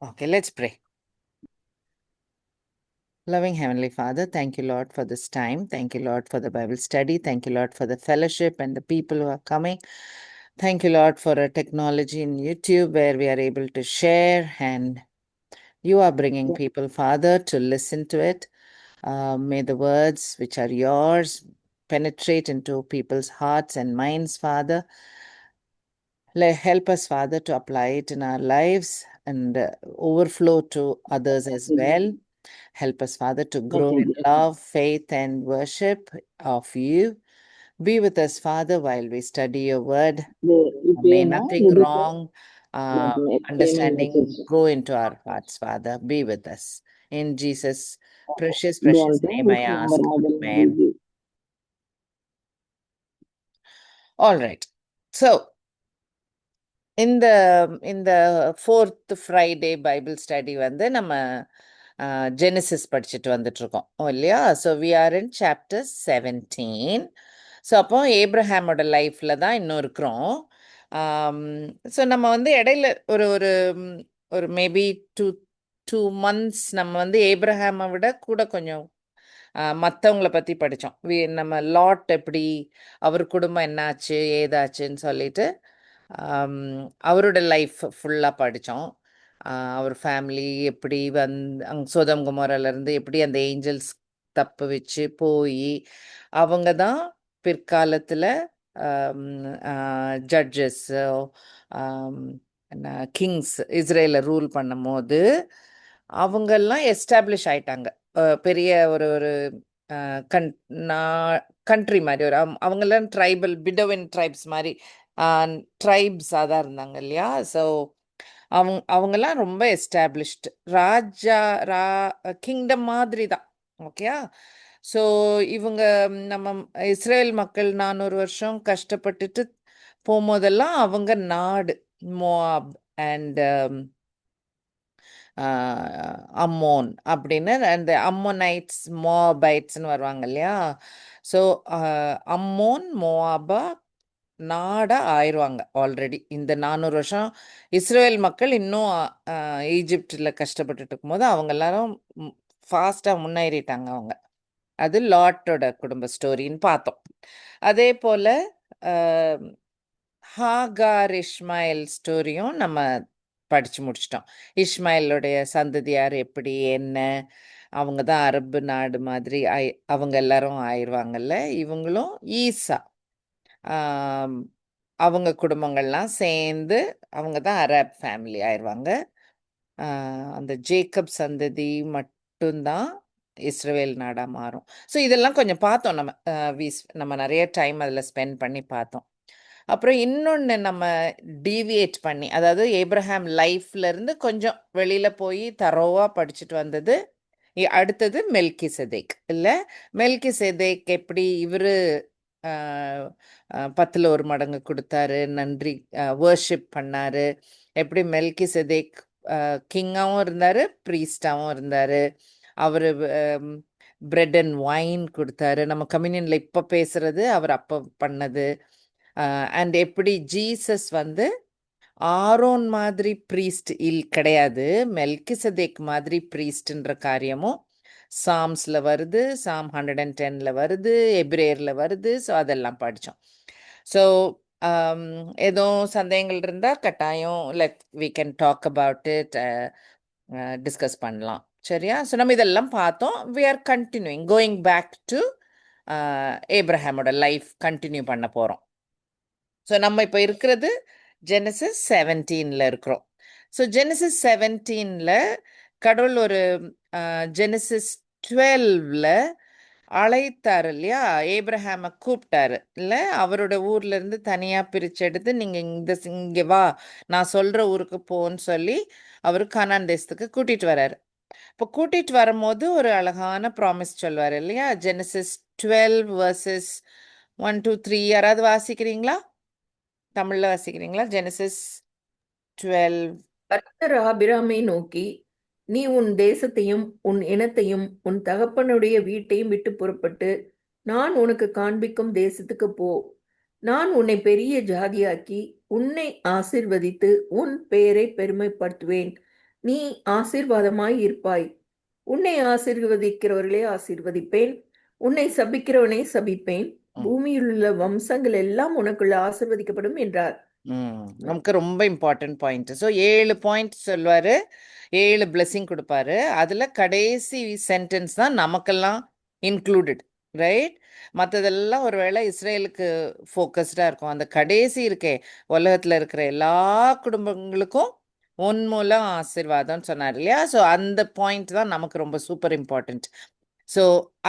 Okay, let's pray. Loving Heavenly Father, thank you, Lord, for this time. Thank you, Lord, for the Bible study. Thank you, Lord, for the fellowship and the people who are coming. Thank you, Lord, for a technology in YouTube where we are able to share, and you are bringing people, Father, to listen to it. May the words which are yours penetrate into people's hearts and minds, Father. Help us, Father, to apply it in our lives and overflow to others as well. Help us, Father, to grow in love, faith, and worship of you. Be with us, Father, while we study your word. May nothing wrong understanding go into our hearts, Father. Be with us. In Jesus' precious name I ask. Amen. All right. So, இந்த fourth Friday Bible study வந்து நம்ம Genesis படிச்சுட்டு வந்துட்டு இருக்கோம் இல்லையா? So we are in chapter 17. ஸோ அப்போ ஏப்ரஹாமோட லைஃப்ல தான் இன்னும் இருக்கிறோம். ஸோ நம்ம வந்து இடையில ஒரு ஒரு ஒரு மேபி டூ 2 months நம்ம வந்து ஏப்ரஹாமை விட கூட கொஞ்சம் மற்றவங்கள பற்றி படித்தோம். நம்ம லாட் எப்படி அவர் குடும்பம் என்னாச்சு ஏதாச்சுன்னு சொல்லிட்டு அவரோட லைஃப் ஃபுல்லாக படித்தோம். அவர் ஃபேமிலி எப்படி சோதம் குமாரிலேருந்து எப்படி அந்த ஏஞ்சல்ஸ் தப்பு வச்சு போய் அவங்க தான் பிற்காலத்தில் ஜட்ஜஸ்ஸோ என்ன கிங்ஸ் இஸ்ரேலை ரூல் பண்ணும் போது அவங்கெல்லாம் எஸ்டாப்ளிஷ் ஆயிட்டாங்க. பெரிய ஒரு ஒரு கண்ட்ரி மாதிரி ஒரு அவங்கெல்லாம் ட்ரைபல் பிடோவின் ட்ரைப்ஸ் மாதிரி ட்ரைப்ஸாக தான் இருந்தாங்க இல்லையா? ஸோ அவங்கெல்லாம் ரொம்ப எஸ்டாப்ளிஷ்டு ராஜா கிங்டம் மாதிரி தான். ஓகேயா? ஸோ இவங்க நம்ம இஸ்ரேல் மக்கள் 400 வருஷம் கஷ்டப்பட்டுட்டு போகும்போதெல்லாம் அவங்க நாடு மோவாப் அண்ட் அம்மோன் அப்படின்னு அந்த அம்மோனைட்ஸ் மோவாபைட்ஸ்னு வருவாங்க இல்லையா? ஸோ அம்மோன் மோவாபா நாடாக ஆயிடுவாங்க ஆல்ரெடி. இந்த 400 வருஷம் இஸ்ரேல் மக்கள் இன்னும் ஈஜிப்டில் கஷ்டப்பட்டுட்டு இருக்கும்போது அவங்க எல்லாரும் ஃபாஸ்ட்டாக முன்னேறிட்டாங்க அவங்க. அது லாட்டோட குடும்ப ஸ்டோரின்னு பார்த்தோம். அதே போல் ஹாகார் இஸ்மாயில் ஸ்டோரியும் நம்ம படித்து முடிச்சிட்டோம். இஸ்மாயிலுடைய சந்ததியார் எப்படி என்ன, அவங்க தான் அரபு நாடு மாதிரி அவங்க எல்லாரும் ஆயிடுவாங்கல்ல. இவங்களும் ஈசா அவங்க குடும்பங்கள்லாம் சேர்ந்து அவங்க தான் அரப் ஃபேமிலி ஆயிடுவாங்க. அந்த ஜேக்கப் சந்ததி மட்டும்தான் இஸ்ரேல் நாடாக மாறும். ஸோ இதெல்லாம் கொஞ்சம் பார்த்தோம் நம்ம. நம்ம நிறைய டைம் அதில் ஸ்பெண்ட் பண்ணி பார்த்தோம். அப்புறம் இன்னொன்று நம்ம டீவியேட் பண்ணி, அதாவது ஏப்ரஹாம் லைஃப்லேருந்து கொஞ்சம் வெளியில் போய் தரோவாக படிச்சுட்டு வந்தது. அடுத்தது மெல்கி செதேக் இல்லை? மெல்கி செதேக் எப்படி இவர் 10ல் 1 மடங்கு கொடுத்தாரு, நன்றி வர்ஷிப் பண்ணார். எப்படி மெல்கி செதேக் கிங்காகவும் இருந்தார், ப்ரீஸ்டாகவும் இருந்தார். அவர் பிரெட் அண்ட் ஒயின் கொடுத்தாரு. நம்ம கம்யூனியனில் இப்போ பேசுகிறது அவர் அப்போ பண்ணது. அண்ட் எப்படி ஜீசஸ் வந்து ஆரோன் மாதிரி ப்ரீஸ்ட் கிடையாது, மெல்கி செதேக் மாதிரி ப்ரீஸ்ட்ன்ற காரியமும் சாம்ஸில் வருது, சாம் 110ல் வருது, எப்ரேயரில் வருது. ஸோ அதெல்லாம் படித்தோம். ஸோ எதுவும் சந்தேகங்கள் இருந்தால் கட்டாயம் we can talk about it, discuss பண்ணலாம். சரியா? ஸோ நம்ம இதெல்லாம் பார்த்தோம். We are continuing going back to ஏப்ரஹாமோட லைஃப் கண்டினியூ பண்ண போகிறோம். ஸோ நம்ம இப்போ இருக்கிறது ஜெனசிஸ் 17ல் இருக்கிறோம். ஸோ ஜெனசிஸ் 17ல் கடவுள் ஒரு ஜெனசிஸ் 12ல் அழைத்தார் இல்லையா? ஏப்ரஹாமை கூப்பிட்டாரு இல்லை? அவரோட ஊர்லேருந்து தனியாக பிரித்து எடுத்து நீங்கள் இங்கே வா, நான் சொல்கிற ஊருக்கு போன்னு சொல்லி அவர் கானான் தேசத்துக்கு கூட்டிகிட்டு வர்றாரு. இப்போ கூட்டிகிட்டு வரும்போது ஒரு அழகான ப்ராமிஸ் சொல்வார் இல்லையா? ஜெனசிஸ் 12 verses 1 2 3 யாராவது வாசிக்கிறீங்களா? தமிழில் வாசிக்கிறீங்களா? ஜெனசிஸ் 12. கர்த்தர் ஆபிராமை நோக்கி, நீ உன் தேசத்தையும் உன் இனத்தையும் உன் தகப்பனுடைய வீட்டையும் விட்டு புறப்பட்டு நான் உனக்கு காண்பிக்கும் தேசத்துக்கு போ. நான் உன்னை பெரிய ஜாதியாக்கி உன்னை ஆசிர்வதித்து உன் பெயரை பெருமைப்படுத்துவேன். நீ ஆசீர்வாதமாய் இருப்பாய். உன்னை ஆசீர்வதிக்கிறவர்களே ஆசீர்வதிப்பேன், உன்னை சபிக்கிறவனை சபிப்பேன். ம். பூமியில் உள்ள வம்சங்கள் எல்லாம் உனக்குள்ள ஆசீர்வதிக்கப்படும் என்றார். நமக்கு ரொம்ப இம்பார்ட்டன்ட் பாயிண்ட். ஸோ 7 பாயிண்ட் சொல்வாரு, 7 பிளெஸிங் கொடுப்பாரு. அதுல கடைசி சென்டென்ஸ் தான் நமக்கெல்லாம் இன்க்ளூடட், ரைட்? மற்றதெல்லாம் ஒருவேளை இஸ்ரேலுக்கு ஃபோக்கஸ்டா இருக்கும். அந்த கடைசி இருக்கே, உலகத்துல இருக்கிற எல்லா குடும்பங்களுக்கும் உன் மூலம் ஆசீர்வாதம்னு சொன்னார் இல்லையா? ஸோ அந்த பாயிண்ட் தான் நமக்கு ரொம்ப சூப்பர் இம்பார்ட்டன்ட். ஸோ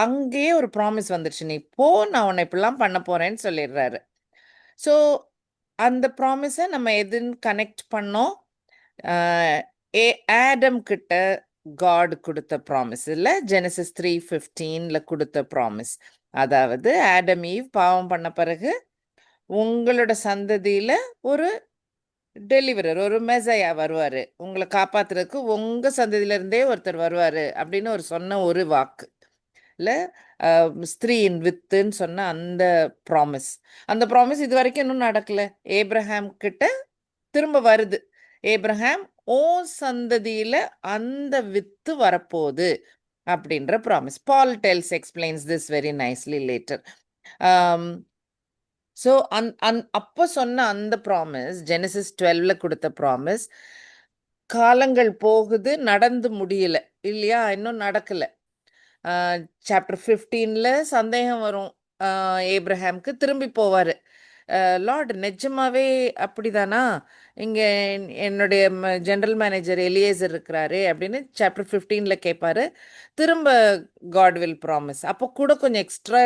அங்கேயே ஒரு ப்ராமிஸ் வந்துடுச்சு, நீ போ, நான் உன்னை இப்படிலாம் பண்ண போறேன்னு சொல்லிடுறாரு. ஸோ அந்த ப்ராமிஸை நம்ம எதுன்னு கனெக்ட் பண்ணோம்? ஆஹ் ஆடம் கிட்ட காட் கொடுத்த ப்ராமிஸ் இல்லை, ஜெனசிஸ் 3:15 கொடுத்த ப்ராமிஸ். அதாவது ஆடம் ஈவ் பாவம் பண்ண பிறகு உங்களோட சந்ததியில ஒரு டெலிவரர், ஒரு மெசையா வருவாரு, உங்களை காப்பாத்துறதுக்கு உங்க சந்ததியில இருந்தே ஒருத்தர் வருவாரு அப்படின்னு ஒரு சொன்ன ஒரு வாக்கு இல்ல, ஸ்திரீயின் வித்துன்னு சொன்ன அந்த ப்ராமிஸ். அந்த ப்ராமிஸ் இது வரைக்கும் இன்னும் நடக்கல. ஏப்ரஹாம் கிட்ட திரும்ப வருது, ஏப்ரஹாம் ஓ சந்ததியில அந்த வித்து வரப்போகுது அப்படின்ற promise. Paul tells explains this very nicely later. So அப்போ சொன்ன அந்த ப்ராமிஸ், ஜெனசிஸ் 12 கொடுத்த ப்ராமிஸ், காலங்கள் போகுது, நடந்து முடியல இல்லையா? இன்னும் நடக்கல. சாப்டர் 15 சந்தேகம் வரும், ஏப்ரஹாம்க்கு திரும்பி போவாரு. லார்ட் நிஜமாவே அப்படிதானா? இங்க என்னுடைய ஜெனரல் மேனேஜர் எலியேசர் இருக்கிறாரு அப்படின்னு சாப்டர் 15 கேட்பாரு. திரும்ப காட் வில் ப்ராமிஸ். அப்போ கூட கொஞ்சம் எக்ஸ்ட்ரா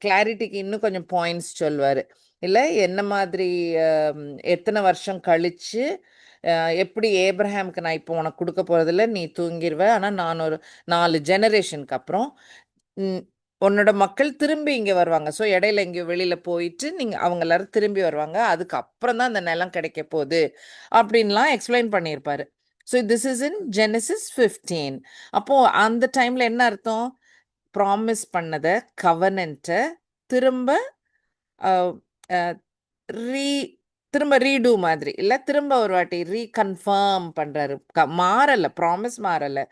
கிளாரிட்டிக்கு இன்னும் கொஞ்சம் பாயிண்ட்ஸ் சொல்வாரு இல்லை, என்ன மாதிரி எத்தனை வருஷம் கழிச்சு எப்படி ஏப்ரஹாம்க்கு நான் இப்போ உனக்கு கொடுக்க போறதில்ல, நீ தூங்கிடுவ, ஆனால் நான் ஒரு 4 ஜெனரேஷனுக்கு அப்புறம் உன்னோட மக்கள் திரும்பி இங்கே வருவாங்க. ஸோ இடையில எங்கேயோ வெளியில போயிட்டு அவங்க எல்லாரும் திரும்பி வருவாங்க, அதுக்கப்புறம் தான் அந்த நிலம் கிடைக்க போகுது அப்படின்லாம் எக்ஸ்பிளைன் பண்ணியிருப்பாரு. So this is in Genesis 15. அப்போ அந்த டைம்ல என்ன அர்த்தம்? ப்ராமிஸ் பண்ணதை, கவனன்ட்டை திரும்ப ரீ திரும்ப ரீடூ மாதிரி இல்லை, திரும்ப ஒரு வாட்டி ரீகன்ஃபார்ம் பண்றாரு. மாறலை, ப்ராமிஸ் மாறலை,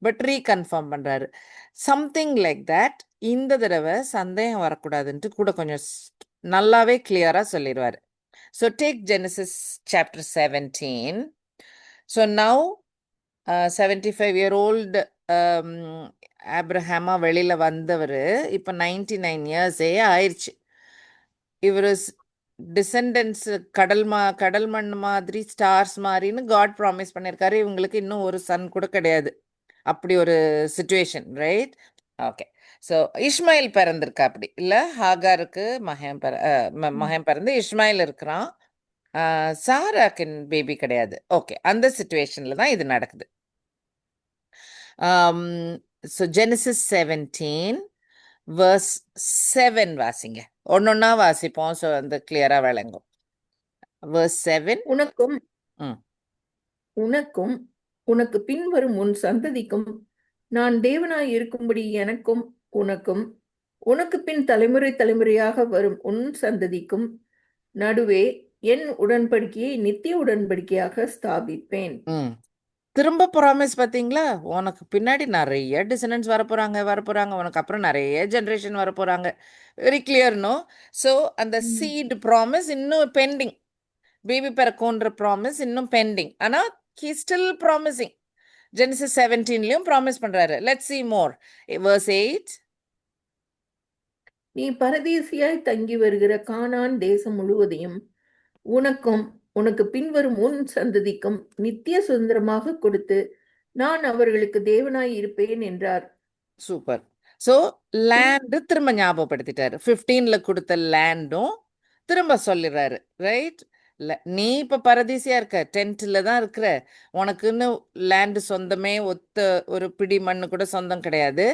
பட் ரீகன்ஃபார்ம் பண்றாரு. Something like that. இந்த தடவை சந்தேகம் வரக்கூடாதுன்ட்டு கூட கொஞ்சம் நல்லாவே கிளியரா சொல்லிடுவாரு. So take Genesis chapter 17. So now 75-year-old ஆப்ரஹாமா வெளியில வந்தவர் இப்போ 99 இயர்ஸே ஆயிடுச்சு. இவர் டிசெண்டன்ஸ் கடல் மண் மாதிரி, ஸ்டார்ஸ் மாதிரின்னு காட் ப்ராமிஸ் பண்ணியிருக்காரு. இவங்களுக்கு இன்னும் ஒரு சன் கூட கிடையாது, அப்படி ஒரு situation, right? Okay. So Ishmael பிறந்திருக்கா அப்படி இல்லை, ஹாகாருக்கு மகன் பிறந்து இஸ்மாயில் இருக்கிறான். சாராக்கின் பேபி கிடையாது. ஓகே, அந்த சிச்சுவேஷன்ல தான் இது நடக்குது. ஸோ ஜெனசிஸ் 17 verse 7 வாசிங்க. ஒன்னொன்னா வாசிப்போம், ஸோ வந்து கிளியரா விளங்கும். verse 7. உனக்கும் ம் உனக்கும் உனக்கு பின்வரும் உன் சந்ததிக்கும் நான் தேவனாய் இருக்கும்படி எனக்கும் உனக்கும் உனக்கு பின் தலைமுறை தலைமுறையாக வரும் உன் சந்ததிக்கும் நடுவே என் உடன்படிக்கையை நித்திய உடன்படிக்கையாக ஸ்தாபிப்பேன். ம் திரும்ப ப்ராமிஸ் பார்த்தீங்களா? உனக்கு பின்னாடி நிறைய டிசனன்ஸ் வரப்போறாங்க, உனக்கு அப்புறம் நிறைய ஜென்ரேஷன் வரப்போறாங்க. Very clear, no? ஸோ அந்த சீட் ப்ராமிஸ் இன்னும் பெண்டிங், பேபி பிறக்கும்ன்ற ப்ராமிஸ் இன்னும் பெண்டிங். ஆனால் ஹி ஸ்டில் ப்ராமிசிங். ஜெனசிஸ் 17லயும் ப்ராமிஸ் பண்றாரு. Let's see more. verse 8. நீ பரதேசியாய் தங்கி வருகிற கானான் தேசம் முழுவதையும் உனக்கும் உனக்கு பின்வரும் உன் சந்ததிக்கும் நித்திய சுதந்திரமாக கொடுத்து நான் அவர்களுக்கு தேவனாய் இருப்பேன் என்றார். சூப்பர். ஸோ லேண்டு திரும்ப ஞாபகப்படுத்திட்டாரு. 15 கொடுத்த லேண்டும் திரும்ப சொல்லிடுறாரு, ரைட்? நீ இப்ப பரதேசியா இருக்க, டென்ட்ல தான் இருக்கிற, உனக்குன்னு லேண்டு சொந்தமே ஒத்த ஒரு பிடி மண்ணு கூட சொந்தம் கிடையாது,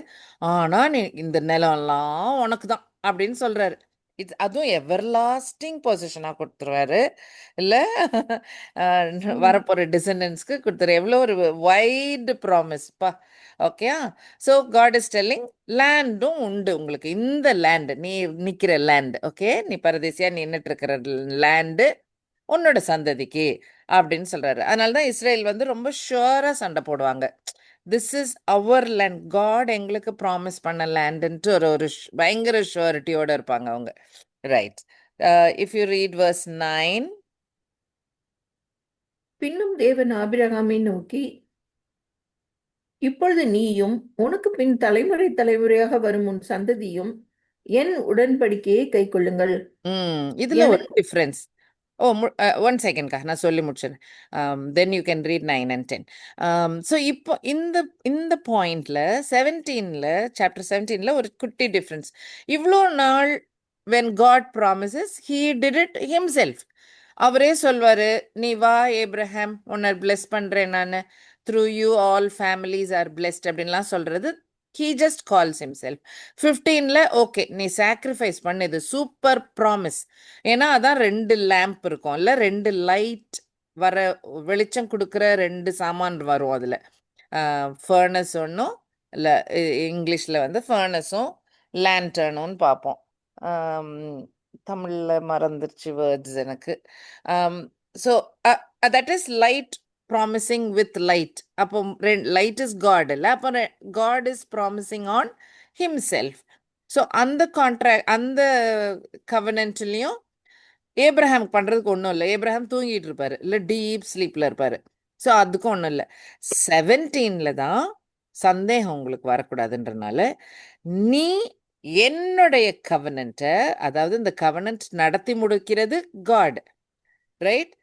ஆனா நீ இந்த நிலம்லாம் உனக்கு தான் அப்படின்னு சொல்றாரு. அதுவும் எவர் லாஸ்டிங் பொசிஷனா கொடுத்துருவாரு இல்ல, வரப்போற டிசெண்டன்ஸ்க்கு கொடுத்துரு. எவ்வளோ ஒரு வைட் ப்ராமிஸ்ப்பா. Okay. So God is telling, லேண்டும் உண்டு உங்களுக்கு, இந்த லேண்டு, நீ நிக்கிற லேண்ட், ஓகே, நீ பரதேசியா நின்றுட்டு இருக்கிற லேண்டு உன்னோட சந்ததிக்கு. அப்படின்னு சொல்றாரு. அதனால தான் இஸ்ரேல் வந்து ரொம்ப ஷுவரா சண்டை போடுவாங்க. This is our land, God எங்களுக்கு ப்ராமிஸ் பண்ண லேண்டுன்ட்டு ஒரு ஒரு பயங்கர ஷுவரிட்டியோட இருப்பாங்க அவங்க. Right. If you read verse 9. பின்னும் தேவன் ஆபிரகாமை நோக்கி, இப்பொழுது நீயும் உனக்கு பின் தலைமுறை தலைமுறையாக வரும் உன் சந்ததியும் என் உடன்படிக்கையை கைக்கொள்ளுங்கள். இதுல ஒரு எனக்கு டிஃப்ரென்ஸ். ஓ, ஒன் செகண்ட்க்கா, நான் சொல்லி முடிச்சிடுறேன். Then you can read 9 and 10. So இப்போ இந்த இந்த பாயிண்ட்ல 17ல, சாப்டர் 17ல ஒரு குட்டி டிஃப்ரென்ஸ். இவ்வளோ நாள் when God promises, he did it himself. அவரே சொல்வாரு, நீ வா ஏப்ரஹாம், உன்னை பிளெஸ் பண்றேன் நான், through you all families are blessed அப்படின்லாம் சொல்றது. he just calls himself. 15ல ஓகே, நீ சாக்ரிஃபைஸ் பண்ணு, இது சூப்பர் ப்ராமிஸ். ஏன்னா அதான் 2 லேம்ப் இருக்கும் இல்ல, 2 லைட் வர, வெளிச்சம் கொடுக்குற 2 சாமான் வரும் அதுல. ஃபர்னஸ் ஒன்றும் இல்லை, இங்கிலீஷில் வந்து ஃபர்னஸும் லேண்டர்னும் பார்ப்போம். தமிழில் மறந்துருச்சு வேர்ட்ஸ் எனக்கு. So that is light promising with light. அப்போ லைட் இஸ் காட் இல்லை, அப்போ God is promising on himself. So அந்த அந்த கவனன்ட்லேயும் ஏப்ரஹாம் பண்றதுக்கு ஒன்றும் இல்லை. ஏப்ரஹாம் தூங்கிட்டு இருப்பாரு, இல்லை டீப் ஸ்லீப்ல இருப்பாரு. ஸோ அதுக்கும் ஒன்றும் இல்லை. 17ல தான் சந்தேகம் உங்களுக்கு வரக்கூடாதுன்றனால, நீ என்னுடைய கவனன்ட்டை, அதாவது இந்த கவனன்ட் நடத்தி முடிக்கிறது காட், ரைட்?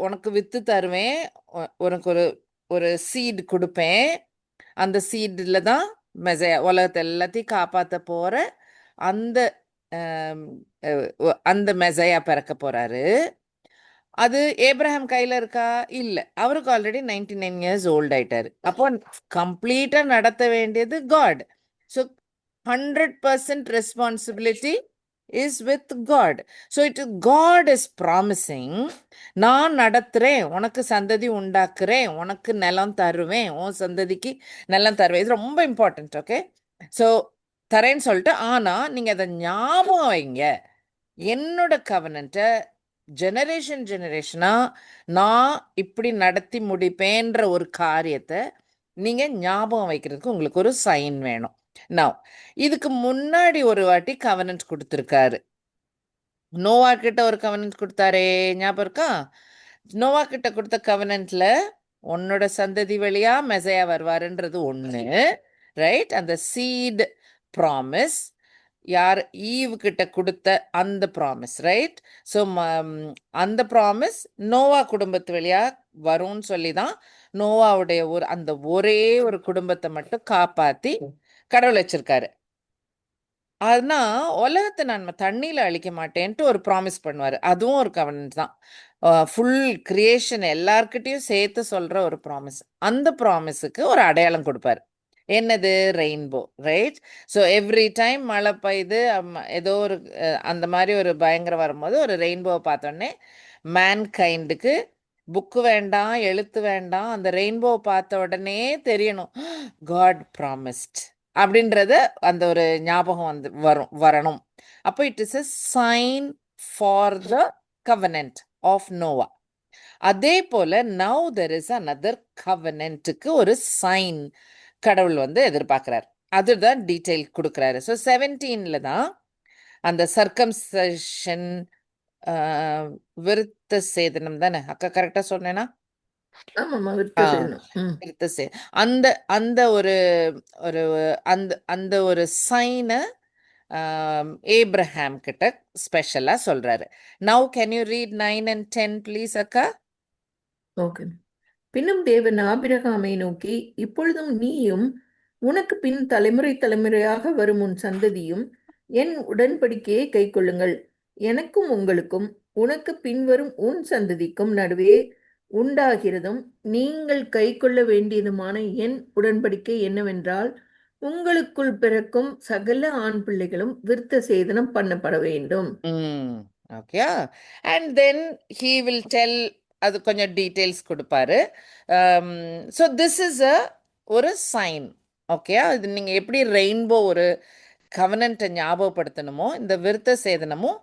உனக்கு வித்து தருவேன், உனக்கு ஒரு ஒரு சீட் கொடுப்பேன், அந்த சீட்ல தான் மெசையா உலகத்தை எல்லாத்தையும் காப்பாற்ற போற அந்த அந்த மெசையா பிறக்க போறாரு. அது ஏப்ரஹாம் கையில இருக்கா? இல்ல, அவருக்கு ஆல்ரெடி 99 இயர்ஸ் ஓல்ட் ஆயிட்டாரு. அப்போ கம்ப்ளீட்டா நடத்த வேண்டியது God. So 100% responsibility is with God. So God is promising, நான் நடத்துறேன், உனக்கு சந்ததி உண்டாக்குறேன், உனக்கு நிலம் தருவேன், உன் சந்ததிக்கு நிலம் தருவேன். இது ரொம்ப இம்பார்ட்டன்ட். ஓகே, ஸோ தரேன்னு சொல்லிட்டு, ஆனா நீங்க அதை ஞாபகம் வைங்க, என்னோட கவனன்ட்டை ஜெனரேஷனா நான் இப்படி நடத்தி முடிப்பேன்ற ஒரு காரியத்தை நீங்க ஞாபகம் வைக்கிறதுக்கு உங்களுக்கு ஒரு சைன் வேணும். நான் இதுக்கு முன்னாடி ஒரு வாட்டி கவனன்ட் கொடுத்துருக்காரு. நோவா கிட்ட ஒரு கவனன்ட் கொடுத்தாரே, ஞாபகம் இருக்கா? நோவா கிட்ட கொடுத்த கவனன்ட்ல உன்னோட சந்ததி வழியா மெசையா வருவாருன்றது ஒண்ணு, ரைட்? அந்த சீட் ப்ராமிஸ். யார்? ஈவ் கிட்ட கொடுத்த அந்த ப்ராமிஸ், ரைட்? ஸோ அந்த ப்ராமிஸ் நோவா குடும்பத்து வழியா வரும்னு சொல்லி தான் நோவாவுடைய அந்த ஒரே ஒரு குடும்பத்தை மட்டும் காப்பாத்தி கடவுள் வச்சிருக்காரு. ஆனா உலகத்தை நான் தண்ணியில அழிக்க மாட்டேன்ட்டு ஒரு ப்ராமிஸ் பண்ணுவாரு, அதுவும் ஒரு கவனன்ட் தான். ஃபுல் கிரியேஷன் எல்லார்கிட்டையும் சேர்த்து சொல்ற ஒரு ப்ராமிஸ். அந்த ப்ராமிஸுக்கு ஒரு அடையாளம் கொடுப்பாரு. என்னது? Rainbow, right? So every time மழை பெய்யுது, ஏதோ ஒரு அந்த மாதிரி ஒரு பயங்கரம் வரும்போது ஒரு ரெயின்போவை பார்த்தோன்னே மேன் கைண்டுக்கு புக்கு வேண்டாம், எழுத்து வேண்டாம், அந்த ரெயின்போவை பார்த்த உடனே தெரியணும், காட் ப்ராமிஸ்ட் அப்படின்றது அந்த ஒரு ஞாபகம் வந்து வரணும். அப்போ it is a sign for the covenant of Noah. அதே போல நவ் தெர் இஸ் another covenantக்கு ஒரு சைன் கடவுள் வந்து எதிர்பார்க்கிறார். அதுதான் டீட்டெயில் கொடுக்குறாரு. ஸோ 17ல தான் அந்த சர்க்கம்சன், விருத்த சேதனம் தானே அக்கா, கரெக்டா சொன்னேன்னா? ஆமாம்மா, விருத்த சேதனம். விருத்த சே அந்த அந்த ஒரு ஒரு அந்த அந்த ஒரு சைனை ஏப்ரஹாம் கிட்ட ஸ்பெஷலா சொல்றாரு. Now can you read 9 and 10 please அக்கா? ஓகே. பின்னும் தேவன் ஆபிரகாமை நோக்கி, இப்பொழுதும் நீயும் உனக்கு பின் தலைமுறை தலைமுறையாக வரும் உன் சந்ததியும் என் உடன்படிக்கையை கைக்கொள்ளுங்கள். எனக்கும் உங்களுக்கும் உனக்கு பின்வரும் உன் சந்ததிக்கும் நடுவே உண்டாகிறதும் நீங்கள் கைக்கொள்ள வேண்டியதுமான என் உடன்படிக்கை என்னவென்றால், உங்களுக்குள் பிறக்கும் சகல ஆண் பிள்ளைகளும் விருத்த சேதனம் பண்ணப்பட வேண்டும். Okay. And then he will tell, அது கொஞ்சம் டீட்டெயில்ஸ் கொடுப்பாரு. ஸோ திஸ் இஸ் ஒரு சைன். ஓகே, இது நீங்கள் எப்படி ரெயின்போ ஒரு கவனன்ட்டை ஞாபகப்படுத்தணுமோ, இந்த விருத்த சேதனமும்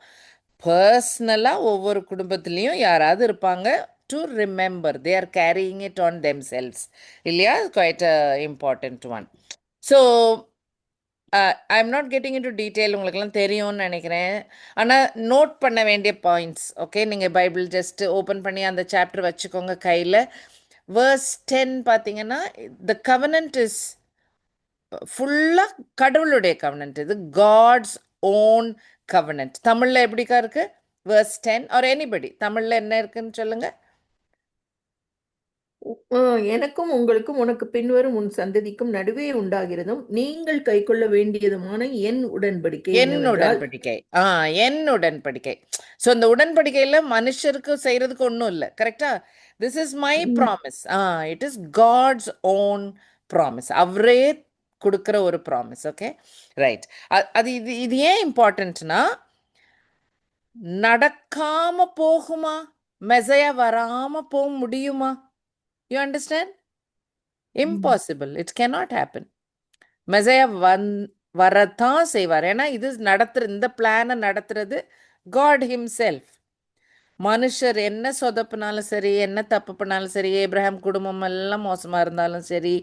பர்சனலாக ஒவ்வொரு குடும்பத்துலேயும் யாராவது இருப்பாங்க, to remember. They are carrying it on themselves. இல்லையா? Quite a important one. So I'm not getting in to detail, உங்களுக்குலாம் தெரியும்னு நினைக்கிறேன். ஆனால் நோட் பண்ண வேண்டிய பாயிண்ட்ஸ், ஓகே? நீங்கள் பைபிள் ஜஸ்ட் ஓப்பன் பண்ணி அந்த சாப்டர் வச்சுக்கோங்க கையில். வேர்ஸ் 10 பார்த்தீங்கன்னா, த கவனன்ட் இஸ் ஃபுல்லாக கடவுளுடைய கவனன்ட். இது காட்ஸ் ஓன் கவனன்ட். தமிழில் எப்படிக்கா இருக்கு வேர்ஸ் 10? ஆர் எனிபடி தமிழில் என்ன இருக்குன்னு சொல்லுங்க. எனக்கும் உங்களுக்கும் உனக்கு பின்வரும் உன் சந்ததிக்கும் நடுவே உண்டாகிறதும் நீங்கள் கைக்கொள்ள வேண்டியதுமான என் உடன்படிக்கை என் என்னவென்றால் உடன்படிக்கை. என் உடன்படிக்கை. ஸோ இந்த உடன்படிக்கையில் மனுஷருக்கு செய்யறதுக்கு ஒன்றும் இல்லை. கரெக்டா? This is my promise. It is God's own promise. அவரே கொடுக்குற ஒரு ப்ராமிஸ். Okay, right. அது இது இது ஏன் இம்பார்ட்டன்ட்னா, நடக்காம போகுமா? மெசையா வராம போக முடியுமா? You understand? Impossible. It cannot happen. மெசையா வரத்தான் செய்வார். ஏன்னா இது இந்த பிளானை நடத்துறது காட் ஹிம்செல்ஃப். மனுஷர் என்ன சொதப்பினாலும் சரி, என்ன தப்பு பண்ணாலும் சரி, ஏப்ரஹாம் குடும்பம் எல்லாம் மோசமாக இருந்தாலும் சரி,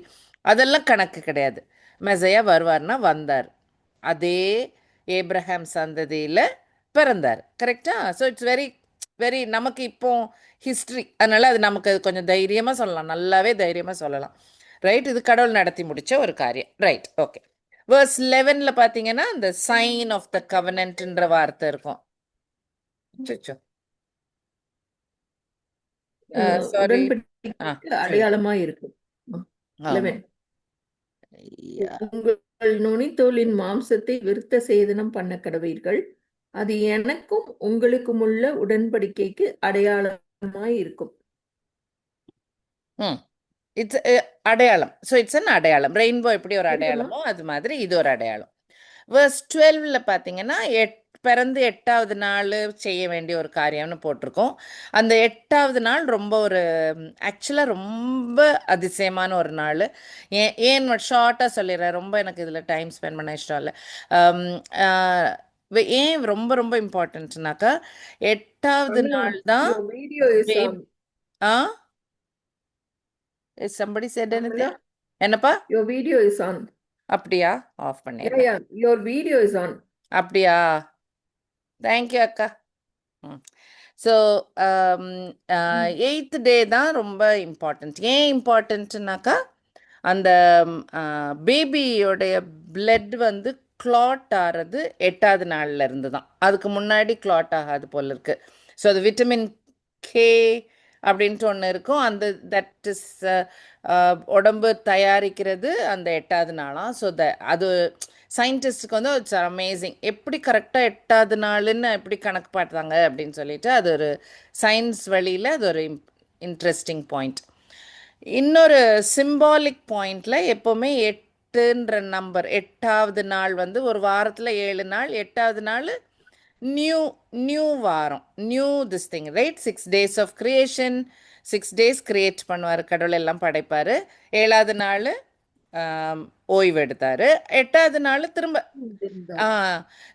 அதெல்லாம் கணக்கு கிடையாது. மெசையா வருவார்னா வந்தார். அதே ஏப்ரஹாம் சந்ததியில் பிறந்தார். கரெக்டா? ஸோ இட்ஸ் வெரி வெரி நமக்கு இப்போ ஹிஸ்ட்ரி, அதனால அது நமக்கு கொஞ்சம் தைரியமாக சொல்லலாம், நல்லாவே தைரியமாக சொல்லலாம். ரைட்? இது கடவுள் நடத்தி முடிச்ச ஒரு காரியம். Right, okay. வேர்ஸ் 11ல பார்த்தீங்கன்னா இந்த சைன் ஆஃப் த கவனன்ட்ன்ற வார்த்தை இருக்கும். சாரி, உடன்படிக்கைக்கு அடையாளமா இருக்கும். 11. உங்கள் நுனித்தோலின் மாம்சத்தை விருத்த சேதனம் பண்ண கடவீர்கள், அது எனக்கும் உங்களுக்கும் உள்ள உடன்படிக்கைக்கு அடையாளமாய் இருக்கும். இட்ஸ் அடையாளம். ஸோ இட்ஸ் அன் அடையாளம். ரெயின்போ எப்படி ஒரு அடையாளமோ அது மாதிரி இது ஒரு அடையாளம். வேர்ஸ் 12ல பார்த்தீங்கன்னா, பிறந்து 8வது நாள் செய்ய வேண்டிய ஒரு காரியம்னு போட்டிருக்கோம். அந்த 8வது நாள் ரொம்ப ஒரு ஆக்சுவலாக ரொம்ப அதிசயமான ஒரு நாள். ஏன் ஷார்ட்டாக சொல்லிடுறேன், ரொம்ப எனக்கு இதில் டைம் ஸ்பெண்ட் பண்ண இஷ்டம் இல்லை. ஏன் ரொம்ப ரொம்ப இம்பார்ட்டன்ட்னாக்கா, 8வது நாள் தான். somebody said anything? என்னப்பா? Your video is on. அப்படியா? ஆஃப் பண்ணிடுறேன். Yeah, your video is on. அப்படியா? தேங்க்யூ அக்கா. ஸோ 8th டே தான் ரொம்ப இம்பார்ட்டண்ட். ஏன் இம்பார்ட்டன்ட்னாக்கா, அந்த பேபியோடைய பிளட் வந்து கிளாட் ஆகிறது 8வது நாள்ல இருந்து தான். அதுக்கு முன்னாடி கிளாட் ஆகாது போல இருக்கு. ஸோ அது விட்டமின் கே அப்படின்ட்டு ஒன்று இருக்கும். அந்த தட் இஸ் உடம்பு தயாரிக்கிறது அந்த 8வது நாளாம். ஸோ அது சயின்டிஸ்டுக்கு வந்து இட்ஸ் அமேசிங். எப்படி கரெக்டாக 8வது நாளுன்னு எப்படி கணக்கு பார்த்தாங்க அப்படின்னு சொல்லிட்டு, அது ஒரு சயின்ஸ் வழியில் அது ஒரு இன்ட்ரெஸ்டிங் பாயிண்ட். இன்னொரு சிம்பாலிக் பாயிண்டில் எப்போவுமே 8ன்ற நம்பர், 8வது நாள் வந்து ஒரு வாரத்தில் 7 நாள், 8வது நாள் நியூ வாரம், new this thing, right? 6 days of creation. 6 days create பண்ணுவார் கடவுள், எல்லாம் படைப்பார். 7வது நாள் ஓய்வு எடுத்தார். 8வது நாள் திரும்ப.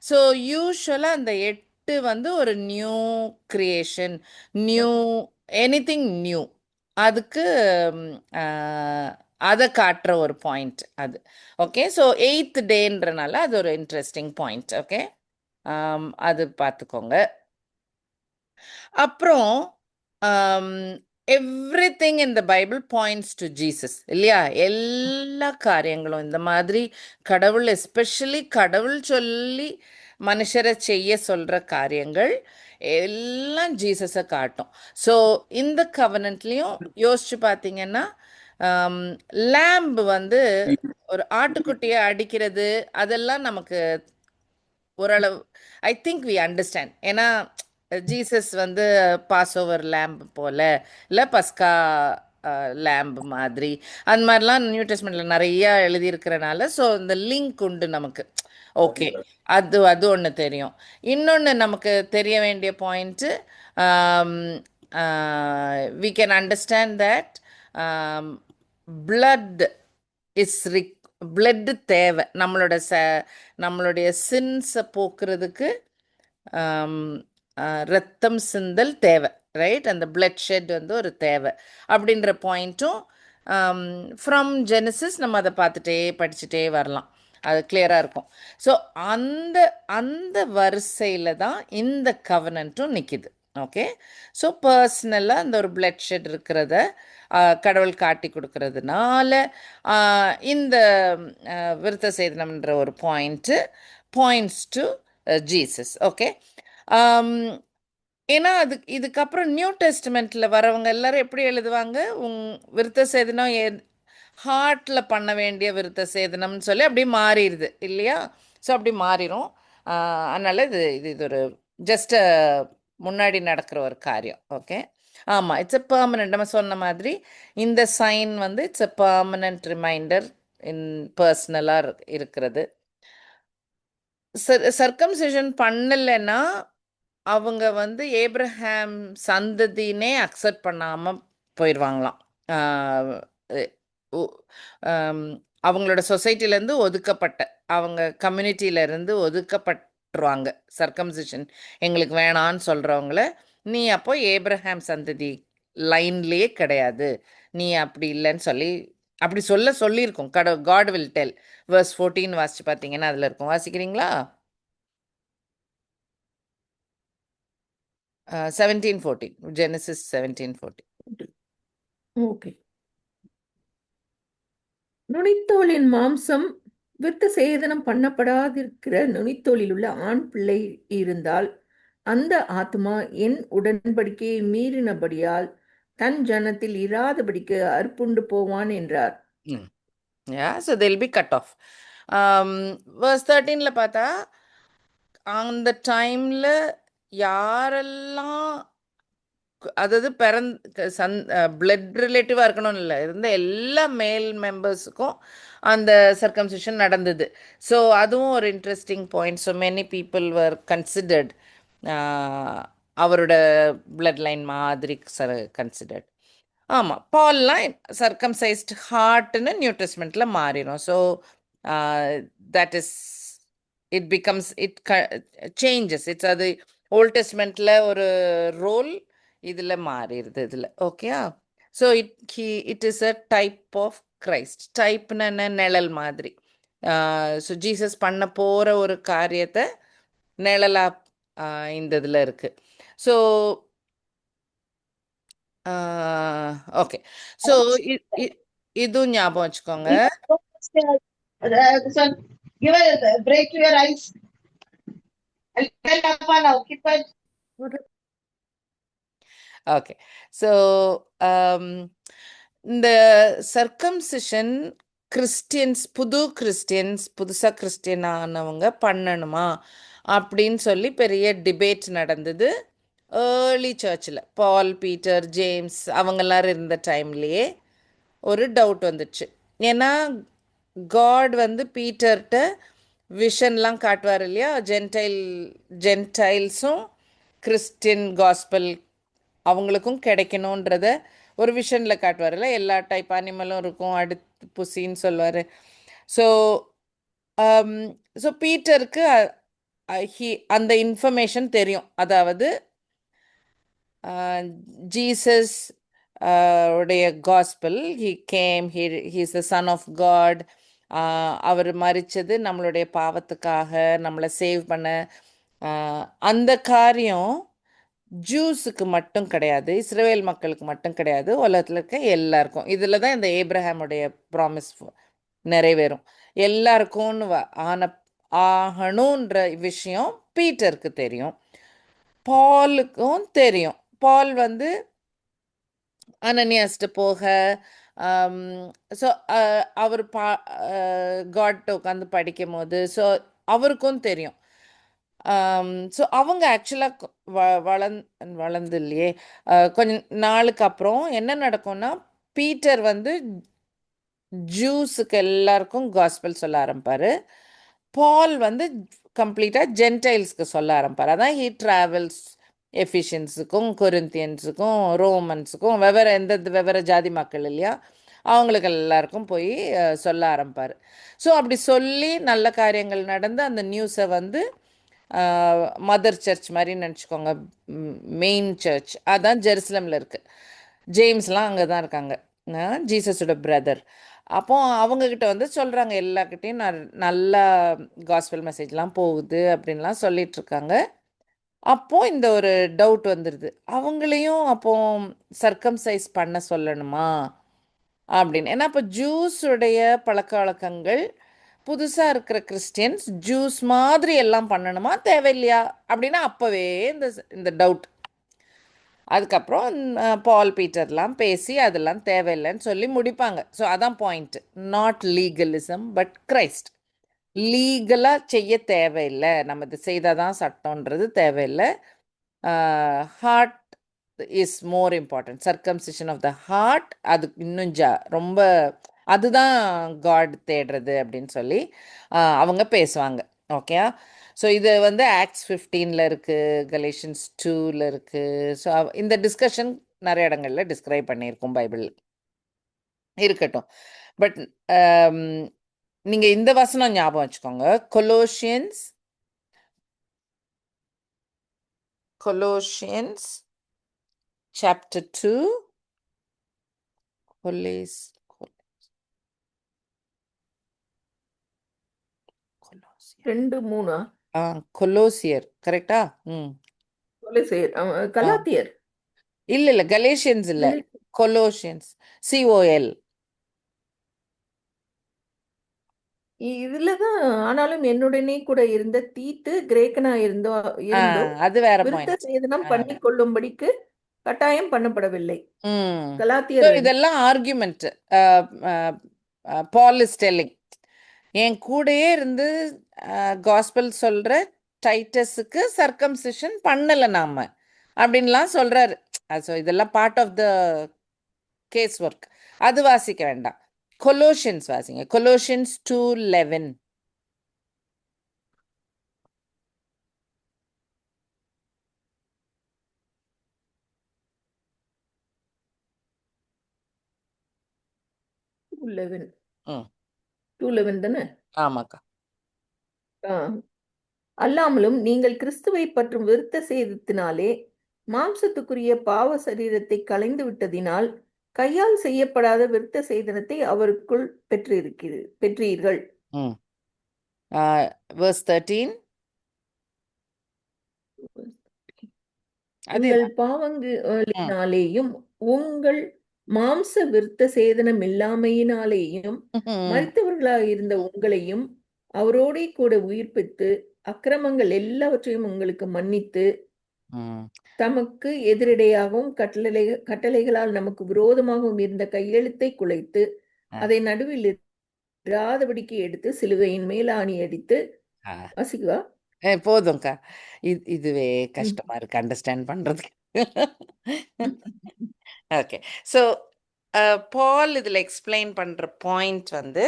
ஸோ யூஸ்வலாக அந்த 8 வந்து ஒரு new creation, new anything new, அதுக்கு அதை காட்டுற ஒரு பாயிண்ட் அது. ஓகே, ஸோ 8th டேன்றனால அது ஒரு இன்ட்ரெஸ்டிங் பாயிண்ட். ஓகே, அது பார்த்துக்கோங்க. அப்புறம் everything in the Bible points to Jesus, இல்லையா? எல்லா காரியங்களும் இந்த மாதிரி கடவுள், எஸ்பெஷலி கடவுள் சொல்லி மனுஷரை செய்ய சொல்கிற காரியங்கள் எல்லாம் ஜீசஸை காட்டும். ஸோ இந்த கவனன்ட்லேயும் யோசிச்சு பார்த்தீங்கன்னா, லேம்பு வந்து ஒரு ஆட்டுக்குட்டியை அடிக்கிறது அதெல்லாம் நமக்கு ஓரளவு ஐ திங்க் வி அண்டர்ஸ்டாண்ட். ஏன்னா ஜீசஸ் வந்து பாஸ் ஓவர் லேம்ப் போல, இல்லை பஸ்கா லேம்ப் மாதிரி, அந்த மாதிரிலாம் நியூ டெஸ்ட்மெண்ட்டில் நிறையா எழுதியிருக்கிறனால ஸோ இந்த லிங்க் உண்டு நமக்கு. ஓகே, அது ஒன்று தெரியும். இன்னொன்று நமக்கு தெரிய வேண்டிய point, we can understand that blood is blood தேவை. நம்மளுடைய சின்ஸை போக்குறதுக்கு ரத்தம் சிந்தல் தேவை. ரைட்? அந்த பிளட் ஷெட் வந்து ஒரு தேவை அப்படின்ற பாயிண்ட்டும் ஃப்ரம் ஜெனசிஸ் நம்ம அதை பார்த்துட்டே படிச்சுட்டே வரலாம். அது கிளியராக இருக்கும். ஸோ அந்த அந்த வரிசையில் தான் இந்த கவனன்ட்டும் நிற்கிது. ஓகே, ஸோ பர்சனலாக அந்த ஒரு பிளட் ஷெட் இருக்கிறத கடவுள் காட்டி கொடுக்கறதுனால இந்த விருத்த சேதனம்ன்ற ஒரு பாயிண்ட்ஸ் டு ஜீசஸ். ஓகே, ஏன்னா இதுக்கப்புறம் நியூ டெஸ்ட்மெண்ட்ல வரவங்க எல்லாரும் எப்படி எழுதுவாங்க? விருத்த சேதனம் ஹார்ட்ல பண்ண வேண்டிய விருத்த சேதனம்னு சொல்லி அப்படி மாறிடுது இல்லையா? ஸோ அப்படி மாறிடும். அதனால இது ஒரு ஜஸ்ட் முன்னாடி நடக்கிற ஒரு காரியம். ஓகே, ஆமாம், இட்ஸ் எ பெர்மனன்ட். நம்ம சொன்ன மாதிரி இந்த சைன் வந்து இட்ஸ் எ பெர்மனன்ட் ரிமைண்டர் இன் பர்சனலாக இருக்கிறது. சர்க்கம்சிஷன் பண்ணலைன்னா அவங்க வந்து ஏப்ரஹாம் சந்ததினே அக்செப்ட் பண்ணாமல் போயிடுவாங்களாம். ஆஹ் எ- உ- ஆம், அவங்களோட சொசைட்டிலேருந்து ஒதுக்கப்பட்ட, அவங்க கம்யூனிட்டியிலேருந்து ஒதுக்கப்பட்டுருவாங்க. சர்க்கம்சிஷன் எங்களுக்கு வேணான்னு சொல்கிறவங்கள, நீ அப்போ ஏப்ரஹாம் சந்ததி லைன்லேயே கிடையாது, நீ அப்படி இல்லைன்னு சொல்லி அப்படி சொல்லியிருக்கோம். God will tell. verse 14 வாசிச்சு பார்த்தீங்கன்னா அதில் இருக்கும். வாசிக்கிறீங்களா? 17:14, ஜெனசிஸ் 17:14. ஓகே. நுனித்தோலின் மாம்சம் விருத்த சேதனம் பண்ணப்படாதிருக்கிற நுனித்தோலில் உள்ள ஆண் பிள்ளை இருந்தால் அந்த ஆத்மா என் உடன்படிக்கையை மீறினபடியால் தன் ஜனத்தில் இராதபடிக்கு அறுப்புண்டு போவான் என்றார். Yeah, so they'll be cut off. verse 13ல பார்த்தா அந்த டைம்ல யாரெல்லாம் அதாவது பிளட் ரிலேட்டிவாக இருக்கணும்னு இல்லை, இருந்த எல்லா மேல் மெம்பர்ஸுக்கும் அந்த சர்க்கம்சிஷன் நடந்தது. ஸோ அதுவும் ஒரு interesting point. So many people were considered, அவரோட பிளட் லைன் மாதிரி கன்சிடர்ட். ஆமாம், பால்லாம் சர்க்கம்சைஸ்ட் ஹார்ட்னு நியூ டெஸ்ட்மெண்ட்டில் மாறிடும். So that is it becomes it changes. It's அது ஓல்ட் டெஸ்ட்மெண்ட்டில் ஒரு ரோல், இதில் மாறிடுது இதில். ஓகேயா? So it is a type of Christ. டைப்னு என்ன? நிழல் மாதிரி. ஸோ ஜீசஸ் பண்ண போகிற ஒரு காரியத்தை நிழலாக இந்த இதில் இருக்குது. ஸோ ஓகே, ஸோ இதுவும் ஞாபகம் வச்சுக்கோங்க. Give a break to your eyes. Now. Keep it. Okay, so இந்த சர்க்கம்சிஷன் புதுசாக கிறிஸ்டியன் ஆனவங்க பண்ணணுமா அப்படின்னு சொல்லி பெரிய டிபேட் நடந்தது ஏர்லி சர்ச்சில். பால், பீட்டர், ஜேம்ஸ் அவங்கெல்லாம் இருந்த டைம்லேயே ஒரு டவுட் வந்துடுச்சு. ஏன்னா காட் வந்து பீட்டர்கிட்ட விஷன்லாம் காட்டுவார் இல்லையா? ஜென்டைல்ஸும் கிறிஸ்டின் காஸ்பல் அவங்களுக்கும் கிடைக்கணுன்றத ஒரு விஷனில் காட்டுவார்ல. எல்லா டைப் அனிமலும் இருக்கும், அடுத்து புசின்னு சொல்லுவார். ஸோ ஸோ பீட்டருக்கு அந்த இன்ஃபர்மேஷன் தெரியும். அதாவது ஜீசஸ் உடைய gospel, he's the son of God. அவர் மரித்தது நம்மளுடைய பாவத்துக்காக, நம்மளை சேவ் பண்ண. அந்த காரியம் ஜூஸுக்கு மட்டும் கிடையாது, இஸ்ரவேல் மக்களுக்கு மட்டும் கிடையாது, உலகத்தில் இருக்க எல்லாருக்கும். இதில் தான் இந்த ஏப்ரஹாமுடைய ப்ராமிஸ் நிறைவேறும். எல்லாருக்கும்னு ஆகணுன்ற விஷயம் பீட்டருக்கு தெரியும், பாலுக்கும் தெரியும். பால் வந்து அனனியாஸ்ட்டு போக, ஸோ அவர் காட்ட உட்காந்து படிக்கும் போது ஸோ அவருக்கும் தெரியும். ஸோ அவங்க ஆக்சுவலாக வளர்ந்து இல்லையே, கொஞ்ச நாளுக்கு அப்புறம் என்ன நடக்கும்னா, பீட்டர் வந்து ஜூஸுக்கு எல்லாருக்கும் காஸ்பல் சொல்ல ஆரம்பிப்பார். பால் வந்து கம்ப்ளீட்டாக ஜென்டைல்ஸ்க்கு சொல்ல ஆரம்பிப்பார். அதான் ஹீ ட்ராவல்ஸ் எஃபிஷியன்ஸுக்கும் கொரிந்தியன்ஸுக்கும் ரோமன்ஸுக்கும் வெவ்வேறு ஜாதி மக்கள் இல்லையா, அவங்களுக்கு எல்லாருக்கும் போய் சொல்ல ஆரம்பிப்பார். ஸோ அப்படி சொல்லி நல்ல காரியங்கள் நடந்து அந்த நியூஸை வந்து மதர் சர்ச் மாதிரி நினச்சிக்கோங்க, மெயின் சர்ச் அதான் ஜெருசலமில் இருக்குது. ஜேம்ஸ்லாம் அங்கே தான் இருக்காங்க, ஜீசஸோட பிரதர். அப்போ அவங்கக்கிட்ட வந்து சொல்கிறாங்க, எல்லாக்கிட்டேயும் நல்லா காஸ்பல் மெசேஜ்லாம் போகுது அப்படின்லாம் சொல்லிகிட்ருக்காங்க. அப்போது இந்த ஒரு டவுட் வந்துடுது, அவங்களையும் அப்போ சர்க்கம்சைஸ் பண்ண சொல்லணுமா அப்படின்னு. ஏன்னா இப்போ ஜூஸுடைய பழக்க வழக்கங்கள் புதுசாக இருக்கிற கிறிஸ்டியன்ஸ் ஜூஸ் மாதிரி எல்லாம் பண்ணணுமா தேவையில்லையா அப்படின்னா அப்போவே இந்த இந்த டவுட். அதுக்கப்புறம் பால் பீட்டர்லாம் பேசி அதெல்லாம் தேவையில்லைன்னு சொல்லி முடிப்பாங்க. ஸோ அதான் point, not legalism but Christ. லீகலாக செய்ய தேவையில்லை, நம்ம இது செய்தால் தான் சட்டம்ன்றது தேவையில்லை. Heart is more important. Circumcision of the heart அது இன்னும் ரொம்ப அதுதான் காட் தேடுறது அப்படின்னு சொல்லி அவங்க பேசுவாங்க. ஓகே, ஸோ இது வந்து ஆக்ட்ஸ் 15ல் இருக்குது, கலேஷியன்ஸ் 2ல் இருக்குது. ஸோ இந்த டிஸ்கஷன் நிறைய இடங்களில் டிஸ்கிரைப் பண்ணியிருக்கோம் பைபிள். இருக்கட்டும், பட் நீங்கள் இந்த வசனம் ஞாபகம் வச்சுக்கோங்க, கொலோஷியன்ஸ் chapter 2, கொலோசியர் கரெக்டா? கொலோசியர், கலாத்தியர் இல்ல கலேஷியன்ஸ் இல்ல, கொலோஷியன்ஸ், COL. இதுலதான். ஆனாலும் என்னுடனே கூட இருந்த தீத்து கிரேக்கனா இருந்தும் அது வேற விருத்த பாயிண்ட். சேதனம் பண்ணி கொள்ளும்படிக்கு கட்டாயம் பண்ணப்படவில்லை. So கலாத்தியர் இதெல்லாம் ஆர்குமெண்ட். பால் இஸ் டெல்லிங், என் கூடயே இருந்து காஸ்பல் சொல்ற டைட்டஸுக்கு சர்க்கம்சிஷன் பண்ணல நாம அப்படின்லாம் சொல்றாரு. ஸோ இதெல்லாம் part of the case work. அது வாசிக்க வேண்டாம், கொலோஷியன்ஸ் வாசிங்க, கொலோஷியன்ஸ் 2:11. ம். 2:11 தானே? ஆமாக்கா. அல்லாமலும் நீங்கள் கிறிஸ்துவை பற்றும் விருத்த சேதத்தினாலே மாம்சத்துக்குரிய பாவ சரீரத்தை களைந்து விட்டதினால் கையால் செய்யப்படாத விருத்த சேதனத்தை அவருக்குள் பெற்றீர்கள். verse 13. உங்கள் பாவங்களினாலேயும் உங்கள் மாம்ச விருத்த சேதனம் இல்லாமையினாலேயும் மரித்தவர்களாயிருந்த உங்களையும் அவரோடே கூட உயிர்ப்பித்து அக்கிரமங்கள் எல்லாவற்றையும் உங்களுக்கு மன்னித்து தமக்கு எதிரிடையாகவும் கட்டளைகளால் நமக்கு விரோதமாகவும் இருந்த கையெழுத்தை குலைத்து அதை நடுவில் இராதபடிக்கு எடுத்து சிலுவையின் மேல் ஆணி அடித்து. வாசிக்குவா? போதும்க்கா, இதுவே கஷ்டமா இருக்கு அண்டர்ஸ்டாண்ட் பண்றதுக்கு. ஓகே, ஸோ பால் இதில் எக்ஸ்பிளைன் பண்ற பாயிண்ட் வந்து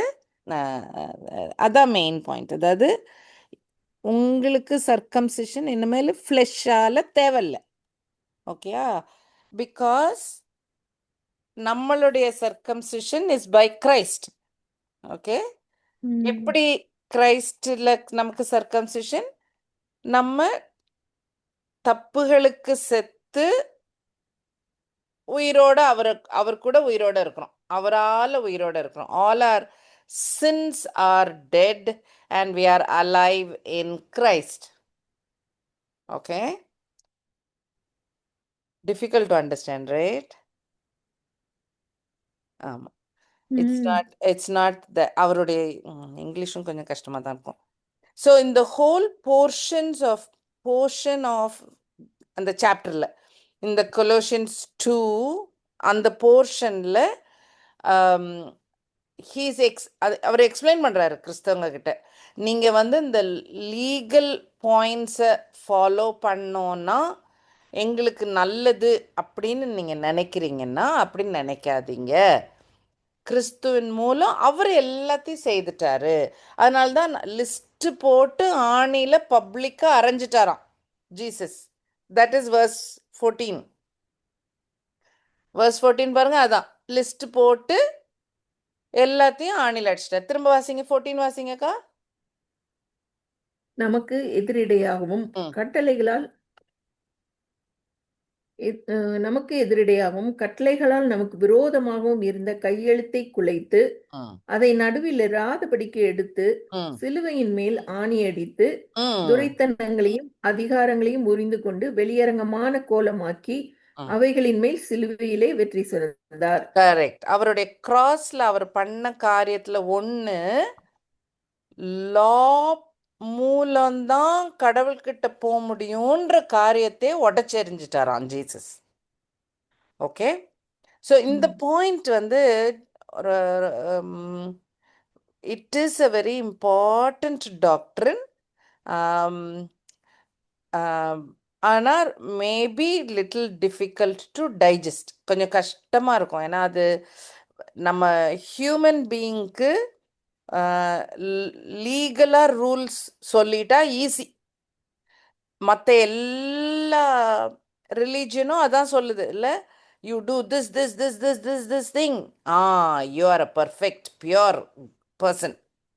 அதான் மெயின் பாயிண்ட். அதாவது உங்களுக்கு சர்க்கம்சிஷன் இனிமேல் ஃப்ளெஷ்ஷால் தேவையில்லை. ஓகேயா? பிகாஸ் நம்மளுடைய circumcision is by Christ. Okay, எப்படி கிரைஸ்டில் நமக்கு சர்க்கம்சிஷன்? நம்ம தப்புகளுக்கு செத்து உயிரோட அவர் கூட உயிரோட இருக்கிறோம், அவரால் உயிரோட இருக்கிறோம். All our sins are dead and we are alive in Christ. Okay, difficult to understand, right? It's not the அவருடைய இங்கிலீஷும் கொஞ்சம் கஷ்டமா தான் இருக்கும். ஸோ இந்த ஹோல் போர்ஷன் ஆஃப் அந்த சாப்டர்ல, இந்த கொலோஷியன்ஸ் 2 அந்த போர்ஷன்ல அவர் எக்ஸ்பிளைன் பண்றாரு கிறிஸ்தவங்க கிட்ட, நீங்க வந்து இந்த லீகல் பாயிண்ட்ஸை ஃபாலோ பண்ணோன்னா எங்களுக்கு நல்லது அப்படின்னு நீங்க நினைக்கிறீங்கன்னா அப்படின்னு நினைக்காதீங்க. கிறிஸ்துவின் மூலம் அவர் எல்லாத்தையும் செய்துட்டாரு. அதனால்தான் லிஸ்ட் போட்டு ஆணியில பப்ளிக்கா அரைஞ்சிட்டாராம் Jesus. That is verse 14. verse 14 பாருங்க, அதான் லிஸ்ட் போட்டு எல்லாத்தையும் ஆணியில் அடிச்சிட்டார். திரும்ப வாசிங்க, 14 வாசிங்கக்கா. நமக்கு எதிரிடையாகவும் ம் கட்டளைகளால் நமக்கு எதிரிடையாகவும் கட்டளைகளால் நமக்கு விரோதமாகவும் இருந்த கையெழுத்தை குலைத்து ம் அதை நடுவில் இராதபடிக்கு எடுத்து ம் சிலுவையின் மேல் ஆணியடித்து ம் துரைத்தனங்களையும் அதிகாரங்களையும் உரிந்து கொண்டு வெளியரங்கமான கோலமாக்கி ம் அவைகளின் மேல் சிலுவையிலே வெற்றி சிறந்தார். கரெக்ட். அவருடைய கிராஸ்ல அவர் பண்ண காரியத்துல ஒண்ணு, லா மூலம்தான் கடவுள்கிட்ட போக முடியும்ன்ற காரியத்தை உடைச்செறிஞ்சிட்டாராம் ஜீசஸ். ஓகே, ஸோ இந்த பாயிண்ட் வந்து ஒரு it is a very important doctrine. ஆனால் maybe little difficult to digest, கொஞ்சம் கஷ்டமாக இருக்கும். ஏன்னா அது நம்ம ஹியூமன் பீயிங்க்கு லீகலாக ரூல்ஸ் சொல்லிட்டா ஈஸி. மற்ற எல்லா ரிலீஜனும் அதான் சொல்லுது இல்லை, you do this this this this this this thing, you are a perfect pure person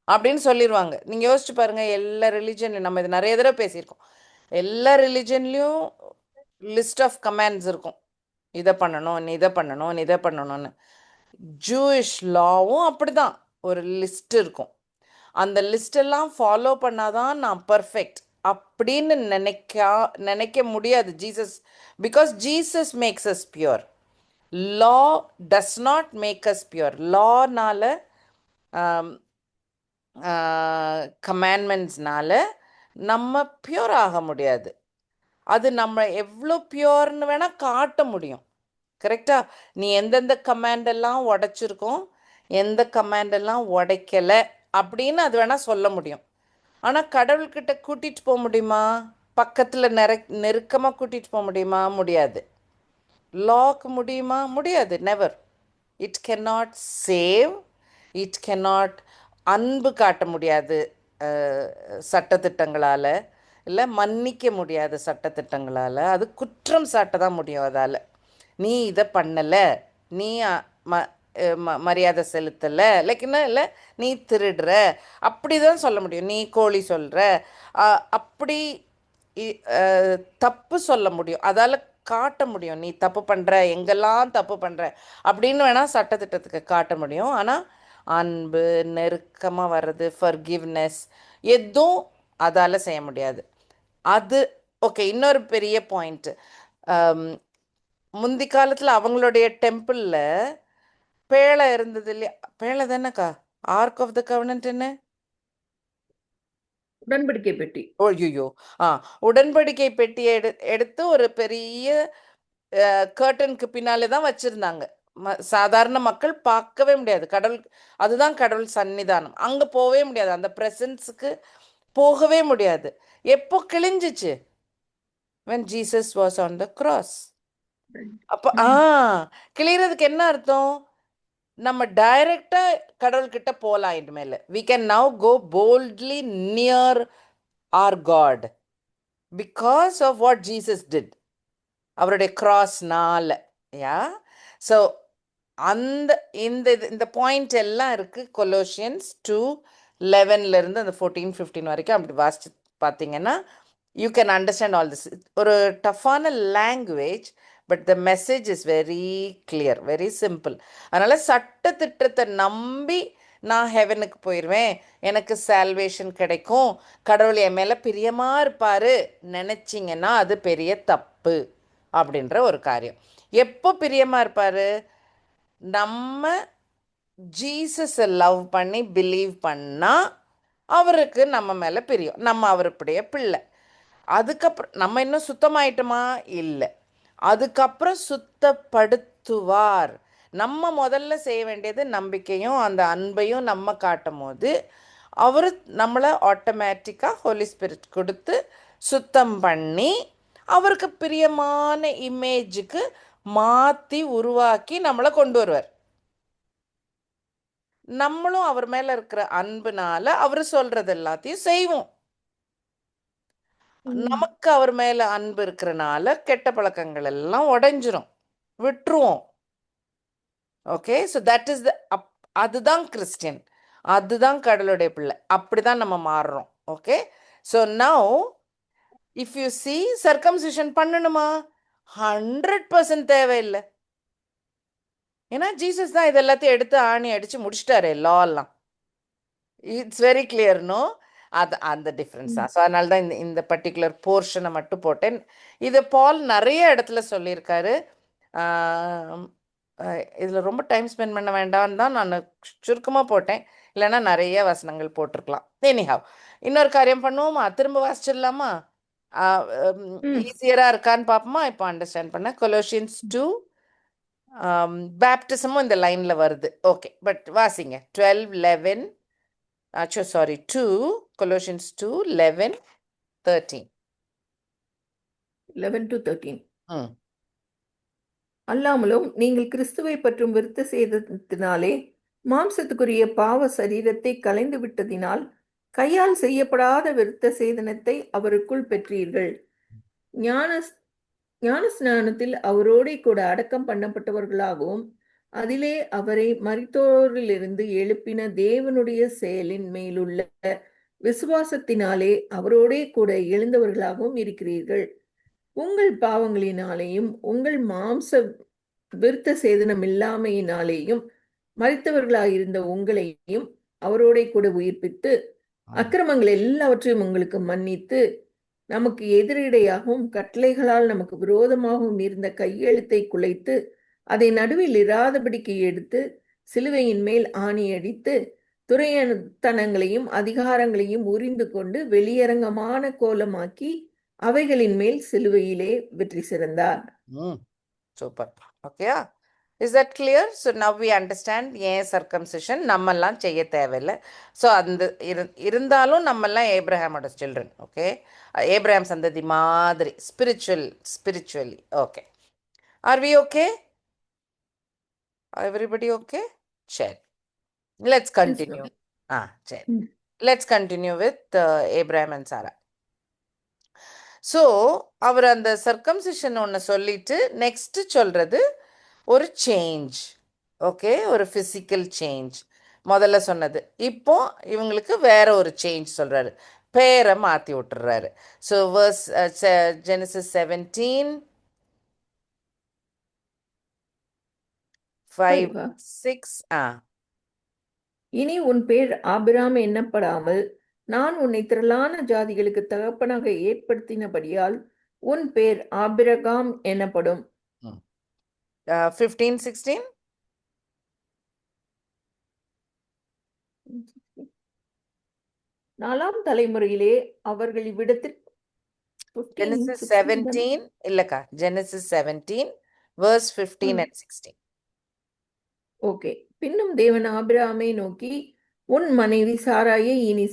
அப்படின்னு சொல்லிடுவாங்க. நீங்கள் யோசிச்சு பாருங்கள், எல்லா ரிலீஜன்லையும் நம்ம இது நிறைய தடவை பேசியிருக்கோம், எல்லா ரிலீஜன்லேயும் லிஸ்ட் ஆஃப் கமாண்ட்ஸ் இருக்கும், இதை பண்ணணும், நீ இதை பண்ணணும், நீ இதை பண்ணணும்னு. ஜூயிஷ் லாவும் அப்படிதான், ஒரு லிஸ்ட் இருக்கும். அந்த லிஸ்டெல்லாம் ஃபாலோ பண்ணாதான் நான் பர்ஃபெக்ட் அப்படின்னு நினைக்க முடியாது Jesus, because Jesus makes us pure. Law does not make us pure. லானால கமாண்ட்மெண்ட்ஸ்னால நம்ம பியூர் ஆக முடியாது. அது நம்ம எவ்வளோ பியூர்னு வேணால் காட்ட முடியும். கரெக்டா? நீ எந்தெந்த கமாண்டெல்லாம் உடைச்சிருக்கோம், எந்த கமாண்டெல்லாம் உடைக்கலை அப்படின்னு அது வேணால் சொல்ல முடியும். ஆனால் கடவுள்கிட்ட கூட்டிகிட்டு போக முடியுமா? பக்கத்தில் நெருக்கமாக கூட்டிகிட்டு போக முடியுமா? முடியாது. லாக்கு முடியுமா? முடியாது. Never. It cannot save, it cannot அன்பு காட்ட முடியாது சட்டத்திட்டங்களால், இல்லை மன்னிக்க முடியாது சட்டத்திட்டங்களால். அது குற்றம் சாட்ட தான் முடியும். அதால் நீ இதை பண்ணலை, நீ மரியாதை செலுத்தலை, லைக் என்ன இல்லை, நீ திருடுற, அப்படி தான் சொல்ல முடியும். நீ கோழி சொல்கிற, அப்படி தப்பு சொல்ல முடியும். அதால் காட்ட முடியும், நீ தப்பு பண்ணுற, எங்கெல்லாம் தப்பு பண்ணுற அப்படின்னு வேணால் சட்டத்திட்டத்துக்கு காட்ட முடியும். ஆனால் அன்பு, நெருக்கமாக வர்றது, ஃபர்கிவ்னஸ் எதுவும் அதால் செய்ய முடியாது. அது ஓகே. இன்னொரு பெரிய பாயிண்ட்டு, முந்தி காலத்தில் அவங்களுடைய டெம்பிளில் பேழை இருந்தது இல்லையா? பேழை தானேக்கா ஆர்க் ஆஃப் த கவர்னன்ட் என்ன? உடன்படிக்கை பெட்டி. ஓய்யோ, உடன்படிக்கை பெட்டியை எடுத்து ஒரு பெரிய கர்டனுக்கு பின்னாலே தான் வச்சுருந்தாங்க. சாதாரண மக்கள் பார்க்கவே முடியாது. கடவுள், அதுதான் கடவுள் சன்னிதானம், அங்கே போகவே முடியாது, அந்த ப்ரெசன்ஸுக்கு போகவே முடியாது. எப்போ கிழிஞ்சிச்சு? when Jesus was on the cross. அப்போ கிளியறதுக்கு என்ன அர்த்தம்? நம்ம டைரக்டாக கடவுள்கிட்ட போகலாம். இனிமேல் we can now go boldly near our God because of what Jesus did, அவருடைய கிராஸ்னால. யா, ஸோ அந்த இந்த பாயிண்ட் எல்லாம் இருக்குது கொலோசியன்ஸ் 2:11 அந்த 14-15 வரைக்கும். அப்படி வாசிச்சு பார்த்தீங்கன்னா you can understand all this. ஒரு டஃப்பான language, but the message is very clear, very simple. அதனால் சட்டத்திட்டத்தை நம்பி நான் ஹெவனுக்கு போயிடுவேன், எனக்கு சால்வேஷன் கிடைக்கும், கடவுள் என் மேலே பிரியமாக இருப்பார் நினச்சிங்கன்னா அது பெரிய தப்பு அப்படின்ற ஒரு காரியம். எப்போ பிரியமாக இருப்பார்? நம்ம ஜீசஸை லவ் பண்ணி பிலீவ் பண்ணால் அவருக்கு நம்ம மேலே பிரியம், நம்ம அவருடைய பிள்ளை. அதுக்கப்புறம் நம்ம இன்னும் சுத்தமாயிட்டோமா? இல்லை. அதுக்கப்புறம் சுத்தப்படுத்துவார். நம்ம முதல்ல செய்ய வேண்டியது நம்பிக்கையும் அந்த அன்பையும் நம்ம காட்டும் போது அவர் நம்மளை ஆட்டோமேட்டிக்காக ஹோலி ஸ்பிரிட் கொடுத்து சுத்தம் பண்ணி அவருக்கு பிரியமான இமேஜுக்கு மாற்றி உருவாக்கி நம்மளை கொண்டு வருவார். நம்மளும் அவர் மேலே இருக்கிற அன்புனால அவர் சொல்கிறது எல்லாத்தையும் செய்வோம். நமக்கு அவர் மேலே அன்பு இருக்கிறனால கெட்ட பழக்கங்கள் எல்லாம் உடைஞ்சிரும், விட்டுருவோம். ஓகே, ஸோ தட் இஸ் அதுதான் கிறிஸ்டியன், அதுதான் கடவுளுடைய பிள்ளை. அப்படி தான் நம்ம மாறுறோம். Okay, so now if you see circumcision பண்ணணுமா? 100% தேவையில்லை. ஏன்னா ஜீசஸ் தான் இது எல்லாத்தையும் எடுத்து ஆணி அடிச்சு முடிச்சிட்டாரு லாலாம். It's very clear. நோ, அது அந்த டிஃப்ரென்ஸ் தான். ஸோ அதனால தான் இந்த பர்டிகுலர் போர்ஷனை மட்டும் போட்டேன். இது பால் நிறைய இடத்துல சொல்லியிருக்காரு. இதில் ரொம்ப டைம் ஸ்பெண்ட் பண்ண வேண்டாம்னு தான் நான் சுருக்கமாக போட்டேன். இல்லைன்னா நிறைய வசனங்கள் போட்டிருக்கலாம். எனிஹாவ், இன்னொரு காரியம் பண்ணுவோமா? திரும்ப வாசிச்சிடலாமா? ம். ஈஸியராக இருக்கான்னு பார்ப்போமா? இப்போ அண்டர்ஸ்டாண்ட் பண்ண கொலோஷியன்ஸ் 2 பேப்டிசமும் இந்த லைனில் வருது. ஓகே, பட் வாசிங்க 12:11. Sorry 2 Colossians 2:11, 13. 11 to 13. ம் அல்லாமலும் நீங்கள் கிறிஸ்துவை பற்றும் விருத்த சேதத்தினாலே மாம்சத்துக்குரிய பாவ சரீரத்தை களைந்து விட்டதினால் கையால் செய்யப்படாத விருத்த சேதனத்தை அவருக்குள் பெற்றீர்கள். ஞான ஸ்நானத்தில் அவரோடே கூட அடக்கம் பண்ணப்பட்டவர்களாகவும் அதிலே அவரை மரித்தோரிலிருந்து எழுப்பின தேவனுடைய செயலின் மேலுள்ள விசுவாசத்தினாலே அவரோடே கூட எழுந்தவர்களாகவும் இருக்கிறீர்கள். உங்கள் பாவங்களினாலேயும் உங்கள் மாம்ச விருத்த சேதனம் இல்லாமையினாலேயும் மரித்தவர்களாயிருந்த உங்களையும் அவரோட கூட உயிர்ப்பித்து அக்கிரமங்கள் எல்லாவற்றையும் உங்களுக்கு மன்னித்து நமக்கு எதிரிடையாகவும் கட்டளைகளால் நமக்கு விரோதமாகவும் இருந்த கையெழுத்தை குலைத்து அதை நடுவில் இராதபடிக்கு எடுத்து சிலுவையின் மேல் ஆணியடித்து துரைத்தனங்களையும் அதிகாரங்களையும் உரிந்து கொண்டு வெளியரங்கமான கோலமாக்கி அவைகளின் மேல் சிலுவையிலே வெற்றி சிறந்தார். சூப்பர். ஓகேயா? Is that clear? So now we understand ஏன் சர்க்கம்சிஷன் நம்மெல்லாம் செய்ய தேவையில்லை. ஸோ அந்த இருந்தாலும் நம்மெல்லாம் ஏப்ரஹாமோட சில்ட்ரன். ஓகே, ஏப்ரஹாம் சந்ததி மாதிரி spiritually. Okay, are we okay? Everybody okay? சரி, லெட்ஸ் கண்டினியூ. சரி, let's continue with Abraham and Sarah. So அவர் அந்த சர்க்கம்சிஷன் ஒன்று சொல்லிட்டு நெக்ஸ்ட் சொல்றது ஒரு சேஞ்ச். ஓகே, ஒரு ஃபிசிக்கல் சேஞ்ச் முதல்ல சொன்னது. இப்போ இவங்களுக்கு வேற ஒரு சேஞ்ச் சொல்றாரு, பேரை மாற்றி விட்டுறாரு. So verse Genesis 17:5-6. இனி உன் பேர் ஆபிராம் எண்ணப்படாமல் நான் உன்னை திரளான ஜாதிகளுக்கு தகப்பனாக ஏற்படுத்தினபடியால் உன் பேர் ஆபிரகாம் எனப்படும். 15-16. நாலாம் தலைமுறையிலே அவர்கள் இவ்விடத்தில் Genesis 17 இல்லக்கா, Genesis 17 verse 15 and 16. ஓகே. பின்னும் தேவன் ஆபிரகாமை நோக்கி உன் மனைவி சாராயை இனி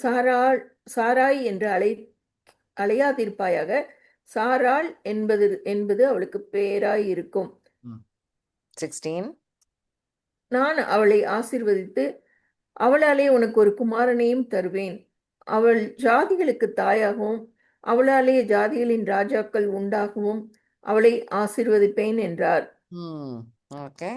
சாராய் என்று அழையாதிருப்பாயாக, சாராள் என்பது அவளுக்கு பெயராய் இருக்கும். 16. நான் அவளை ஆசீர்வதித்து அவளாலே உனக்கு ஒரு குமாரனையும் தருவேன். அவள் ஜாதிகளுக்கு தாயாகவும் அவளாலே ஜாதிகளின் ராஜாக்கள் உண்டாகவும் அவளை ஆசீர்வதிப்பேன் என்றார். Okay,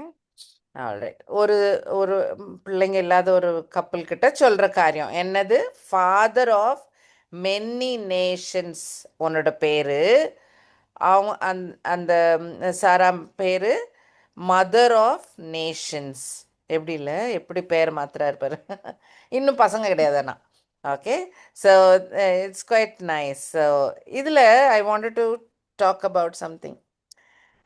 alright. ஒரு ஒரு பிள்ளைங்க இல்லாத ஒரு கப்பல் கிட்ட சொல்ற காரியம் என்னது? ஃபாதர் ஆஃப் மெனி நேஷன்ஸ் உன்னோட பேரு. அவங்க அந்த சாரா பேரு மதர் ஆஃப் நேஷன்ஸ். எப்படி இல்லை, எப்படி பேர் மாத்திராரு பாரு. இன்னும் பசங்க கிடையாது ஆனால். Okay, so it's quite nice. So இதில் I wanted to talk about something.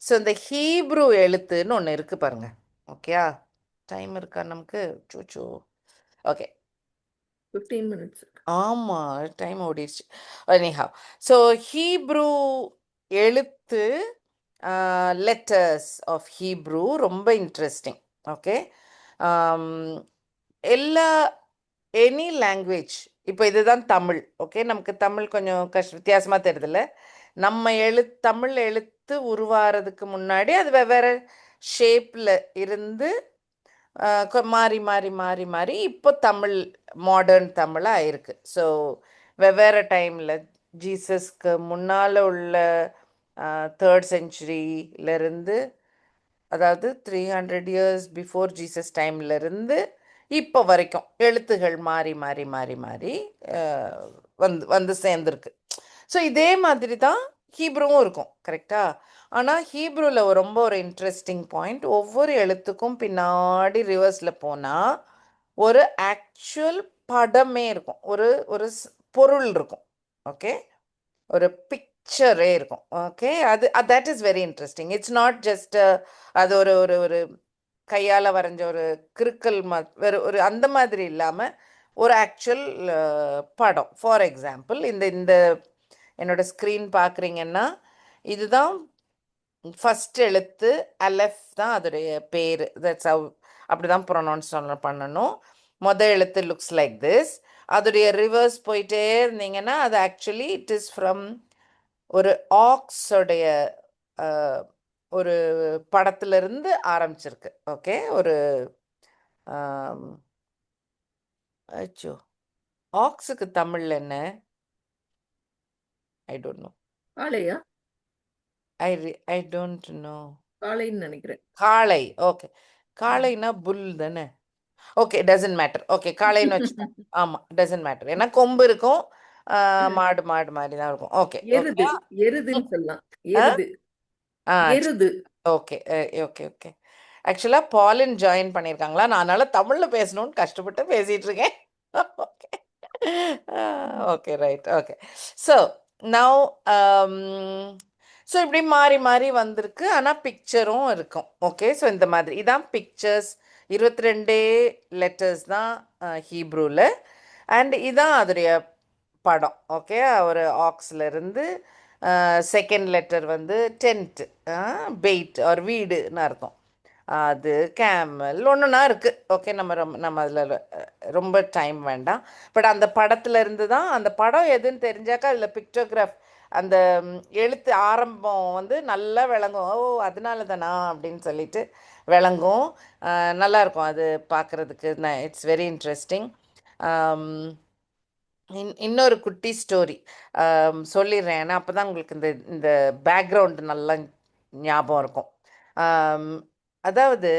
So இந்த ஹீப்ரூ எழுத்துன்னு ஒன்று இருக்குது பாருங்க. ஓகேயா? டைம் இருக்கா நமக்கு? சூச்சோ. Okay, 15 minutes. ஆமாம், டைம் ஓடிடுச்சு. எனிஹாவ், ஸோ ஹீப்ரூ எழுத்து, லெட்டர்ஸ் ஆஃப் ஹீப்ரூ ரொம்ப இன்ட்ரெஸ்டிங். ஓகே, எல்லா எனி லாங்குவேஜ், இப்போ இதுதான் தமிழ். ஓகே, நமக்கு தமிழ் கொஞ்சம் வித்தியாசமாக தெரியுதுல்ல. நம்ம தமிழ் எழுத்து உருவாகிறதுக்கு முன்னாடி அது வெவ்வேறு ஷேப்பில் இருந்து மாறி மாறி மாறி மாறி இப்போ தமிழ் மாடர்ன் தமிழாக இருக்குது. ஸோ வெவ்வேறு டைமில் ஜீசஸ்க்கு முன்னால் உள்ள 3rd centuryலேருந்து, அதாவது 300 years பிஃபோர் ஜீசஸ் டைம்லேருந்து இப்போ வரைக்கும் எழுத்துகள் மாறி மாறி மாறி மாறி வந்து வந்து சேர்ந்துருக்கு. ஸோ இதே மாதிரி தான் ஹீப்ருவும் இருக்கும், கரெக்டா? ஆனால் ஹீப்ருவில் ரொம்ப ஒரு இன்ட்ரெஸ்டிங் பாயிண்ட், ஒவ்வொரு எழுத்துக்கும் பின்னாடி ரிவர்ஸில் போனால் ஒரு ஆக்சுவல் படமே இருக்கும், ஒரு ஒரு பொருள் இருக்கும். ஓகே, ஒரு பிக்சரே இருக்கும். ஓகே, அது that is very interesting. It's not just அது ஒரு ஒரு ஒரு கையால் வரைஞ்ச ஒரு கிறுக்கல் வேறு ஒரு அந்த மாதிரி இல்லாமல் ஒரு ஆக்சுவல் படம். ஃபார் எக்ஸாம்பிள், இந்த இந்த என்னோட ஸ்க்ரீன் பார்க்குறீங்கன்னா இதுதான் ஃபஸ்ட் எழுத்து, அலெஃப் தான் அதோடைய பேர். தட்ஸ் அப்படி தான் ப்ரொனவுன்ஸ் பண்ணணும். எழுத்து லுக்ஸ் லைக் திஸ். அதோடைய ரிவர்ஸ் போயிட்டே இருந்தீங்கன்னா அது ஆக்சுவலி இட் இஸ் ஃப்ரம் ஒரு ஆக்ஸோடைய ஒரு படத்திலிருந்து ஆரம்பிச்சிருக்கு. ஓகே, ஒரு அச்சோ, ஆக்ஸுக்கு தமிழ்ல என்ன? I don't know. காளையா? I don't know. காளைன்னு நினைக்கிறேன். காளை. ஓகே, காளைனா புல் தானே. Okay, doesn't matter. ஓகே, காளைன்னு வச்சுக்கோங்க. ஆமாம், டசன்ட் மேட்டர். ஏன்னா கொம்பு இருக்கும், மாடு மாடு மாதிரி தான் இருக்கும். ஓகே எருது, ஓகே. எருதுன்னு சொல்லலாம். எருது, ஆ எருது. Okay okay okay. ஆக்சுவலாக பாலின் ஜாயின் பண்ணியிருக்காங்களா, நான் அதனால் தமிழில் பேசணும்னு கஷ்டப்பட்டு பேசிகிட்டு இருக்கேன். Okay okay right. Okay, so now so இப்படி மாறி மாறி வந்திருக்கு, ஆனால் பிக்சரும் இருக்கும். ஓகே, ஸோ இந்த மாதிரி இதான் பிக்சர்ஸ். 22 லெட்டர்ஸ் தான் ஹீப்ரூவில். அண்ட் இதான் அதோடைய படம். ஓகே, ஒரு ஆக்ஸ்லேருந்து செகண்ட் லெட்டர் வந்து டென்ட், பெயிட் ஆர் வீடுன்னு அர்த்தம். அது கேமல் ஒன்றுனா இருக்குது. ஓகே, நம்ம அதில் ரொம்ப டைம் வேண்டாம். பட் அந்த படத்துல இருந்து தான், அந்த படம் எதுன்னு தெரிஞ்சாக்கா அதில் பிக்டோகிராஃப் அந்த எழுத்து ஆரம்பம் வந்து நல்லா விளங்கும். ஓ, அதனால தானா அப்படின்னு சொல்லிட்டு விளங்கும். நல்லாயிருக்கும் அது பார்க்குறதுக்கு. It's very interesting. இன்னொரு குட்டி ஸ்டோரி சொல்லிடுறேன், ஏன்னா அப்போ தான் உங்களுக்கு இந்த இந்த பேக்ரவுண்டு நல்லா ஞாபகம் இருக்கும். அதாவது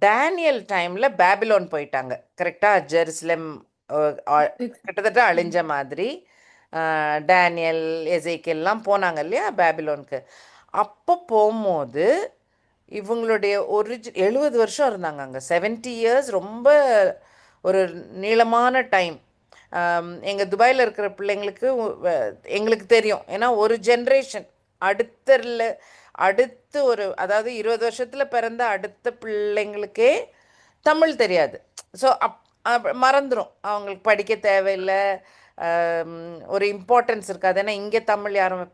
டேனியல் டைமில் பேபிலோன் போயிட்டாங்க, கரெக்டாக? ஜெருசலேம் கிட்டத்தட்ட அழிஞ்ச மாதிரி. டேனியல், எசேக்கியெல்லாம் போனாங்க இல்லையா பேபிலோனுக்கு. அப்போ போகும்போது இவங்களுடைய 70 வருஷம் இருந்தாங்க அங்கே. 70 இயர்ஸ் ரொம்ப ஒரு நீளமான டைம். எங்கள் துபாயில் இருக்கிற பிள்ளைங்களுக்கு எங்களுக்கு தெரியும், ஏன்னா ஒரு ஜென்ரேஷன் அடுத்து ஒரு, அதாவது 20 வருஷத்தில் பிறந்த அடுத்த பிள்ளைங்களுக்கே தமிழ் தெரியாது. ஸோ மறந்துடும், அவங்களுக்கு படிக்க தேவையில்லை, ஒரு இம்பார்ட்டன்ஸ் இருக்காது. ஏன்னா இங்கே தமிழ் யாரும்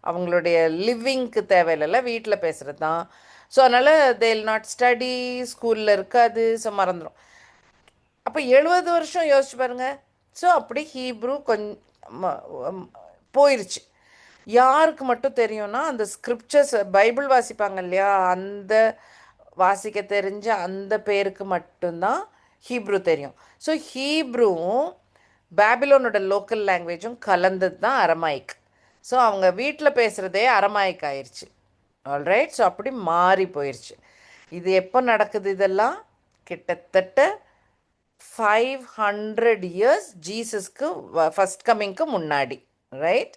அவங்களுடைய லிவிங்க்கு தேவையில்லைல்ல, வீட்டில் பேசுகிறது தான். ஸோ அதனால் தேல் நாட் ஸ்டடி, ஸ்கூலில் இருக்காது, ஸோ மறந்துடும். அப்போ 70 வருஷம் யோசிச்சு பாருங்க. ஸோ அப்படி ஹீப்ரு கொஞ்சம் போயிடுச்சு. யாருக்கு மட்டும் தெரியும்னா அந்த ஸ்கிரிப்சர்ஸ், பைபிள் வாசிப்பாங்க இல்லையா, அந்த வாசிக்க தெரிஞ்ச அந்த பேருக்கு மட்டும்தான் ஹீப்ரு தெரியும். ஸோ ஹீப்ருவும் பேபிலோனோட லோக்கல் லாங்குவேஜும் கலந்தது தான் அரமாயிக். ஸோ அவங்க வீட்டில் பேசுகிறதே அரமாயிக் ஆயிடுச்சு. ஆல்ரைட், ஸோ அப்படி மாறி போயிடுச்சு. இது எப்போ நடக்குது? இதெல்லாம் கிட்டத்தட்ட 500 இயர்ஸ் ஜீசஸ்க்கு ஃபஸ்ட் கம்மிங்க்கு முன்னாடி, ரைட்?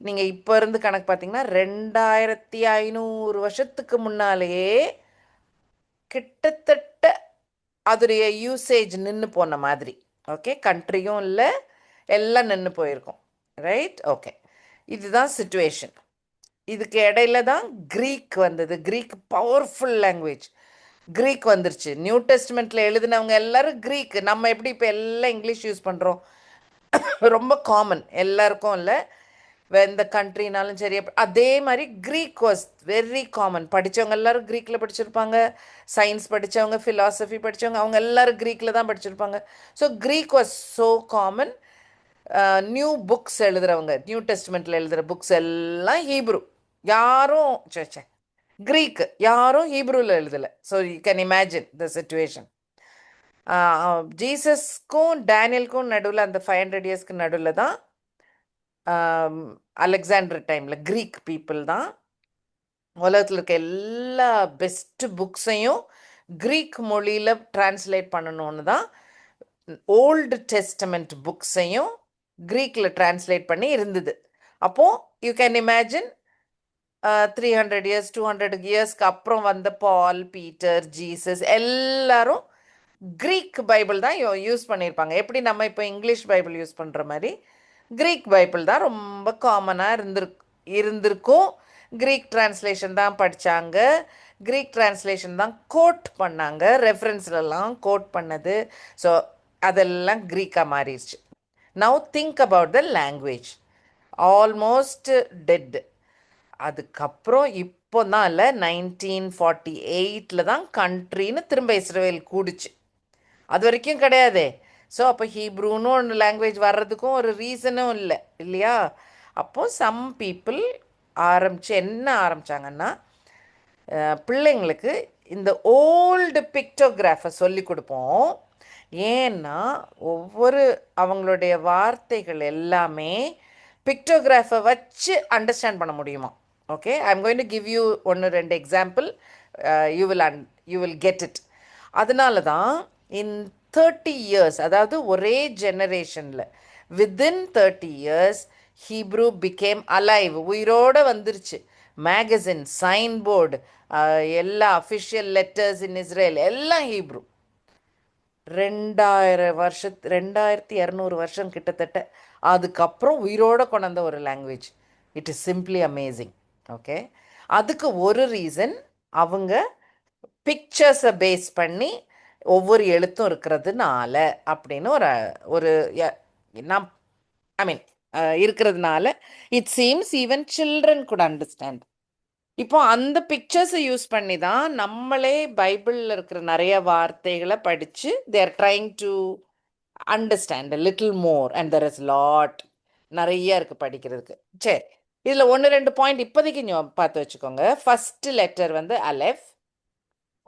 நீங்கள் இப்போ இருந்து கணக்கு பார்த்தீங்கன்னா 2500 வருஷத்துக்கு முன்னாலேயே கிட்டத்தட்ட அதோடைய யூசேஜ் நின்று போன மாதிரி. ஓகே, கண்ட்ரியும் இல்லை, எல்லாம் நின்று போயிருக்கும், ரைட்? ஓகே, இதுதான் சிச்சுவேஷன். இதுக்கு இடையில தான் க்ரீக் வந்தது. Greek powerful language. க்ரீக் வந்துருச்சு. நியூ டெஸ்ட்மெண்ட்டில் எழுதினவங்க எல்லாரும் க்ரீக். நம்ம எப்படி இப்போ எல்லாம் இங்கிலீஷ் யூஸ் பண்ணுறோம், ரொம்ப காமன் எல்லாருக்கும் இல்லை, எந்த கண்ட்ரினாலும் சரி. அதே மாதிரி க்ரீக் வாஸ் வெரி காமன். படித்தவங்க எல்லோரும் க்ரீக்கில் படிச்சிருப்பாங்க. சயின்ஸ் படித்தவங்க, ஃபிலாசபி படித்தவங்க, அவங்க எல்லோரும் க்ரீக்கில் தான் படிச்சிருப்பாங்க. So Greek was so common. New books எழுதுகிறவங்க, நியூ டெஸ்ட்மெண்ட்டில் எழுதுகிற புக்ஸ் எல்லாம் ஹீப்ரு. யாரும் க்ரீக்கு, யாரும் ஹீப்ரூவில் எழுதலை. So you can imagine the situation. ஜீசஸ்க்கும் டேனியலுக்கும் நடுவில், அந்த 500 இயர்ஸ்க்கு நடுவில் தான் அலெக்சாண்டர் டைமில் க்ரீக் பீப்புள் தான் உலகத்தில் இருக்க எல்லா பெஸ்ட்டு புக்ஸையும் கிரீக் மொழியில் டிரான்ஸ்லேட் பண்ணணும்னு தான் ஓல்டு டெஸ்டமெண்ட் புக்ஸையும் கிரீக்கில் டிரான்ஸ்லேட் பண்ணி இருந்தது. அப்போது யூ கேன் இமேஜின் 300 இயர்ஸ் 200 இயர்ஸ்க்கு அப்புறம் வந்த பால், பீட்டர், ஜீசஸ் எல்லாரும் கிரீக் பைபிள் தான் யூஸ் பண்ணியிருப்பாங்க. எப்படி நம்ம இப்போ இங்கிலீஷ் பைபிள் யூஸ் பண்ணுற மாதிரி கிரீக் பைபிள் தான் ரொம்ப காமனாக இருந்திருக்கும். கிரீக் டிரான்ஸ்லேஷன் தான் படித்தாங்க, கிரீக் டிரான்ஸ்லேஷன் தான் கோட் பண்ணாங்க, ரெஃபரன்ஸ்லலாம் கோட் பண்ணது. ஸோ அதெல்லாம் க்ரீக்காக மாறிடுச்சு. Now think about the language, almost dead. அதுக்கப்புறம் இப்போ தான் இல்லை, 1948 தான் கண்ட்ரின்னு திரும்ப இஸ்ரேல் கூடுச்சு. அது வரைக்கும் கிடையாதே. ஸோ அப்போ ஹீப்ரூன்னு ஒன்று லாங்குவேஜ் வர்றதுக்கும் ஒரு ரீசனும் இல்லை இல்லையா? அப்போது சம் பீப்புள் என்ன ஆரம்பித்தாங்கன்னா, பிள்ளைங்களுக்கு இந்த ஓல்டு பிக்டோகிராஃபை சொல்லி கொடுப்போம். ஏன்னா ஒவ்வொரு அவங்களுடைய வார்த்தைகள் எல்லாமே பிக்டோகிராஃபை வச்சு அண்டர்ஸ்டாண்ட் பண்ண முடியுமா. Okay, I am going to give you 1-2 example. You will get it. அதனால தான் இன் 30 இயர்ஸ், அதாவது ஒரே ஜெனரேஷனில் within 30 years Hebrew became alive, உயிரோடு வந்துருச்சு. மேகசின், சைன் போர்டு, எல்லா அஃபிஷியல் லெட்டர்ஸ் இன் இஸ்ரேல் எல்லாம் ஹீப்ரூ. 2200 வருஷம் கிட்டத்தட்ட அதுக்கப்புறம் உயிரோடு கொண்ட ஒரு language. It is simply amazing. Okay, அதுக்கு ஒரு ரீசன் அவங்க பிக்சர்ஸை பேஸ் பண்ணி ஒவ்வொரு எழுத்தும் இருக்கிறதுனால அப்படின்னு ஒரு நான் ஐ மீன் இருக்கிறதுனால it seems even children good understand. இப்போ அந்த பிக்சர்ஸை யூஸ் பண்ணி தான் நம்மளே பைபிளில் இருக்கிற நிறைய வார்த்தைகளை படித்து தேர் trying to understand little more and there is lot, நிறைய இருக்குது படிக்கிறதுக்கு. சரி, இதில் 1-2 பாயிண்ட் இப்போதைக்கு பார்த்து வச்சுக்கோங்க. ஃபஸ்ட்டு லெட்டர் வந்து அலெஃப்,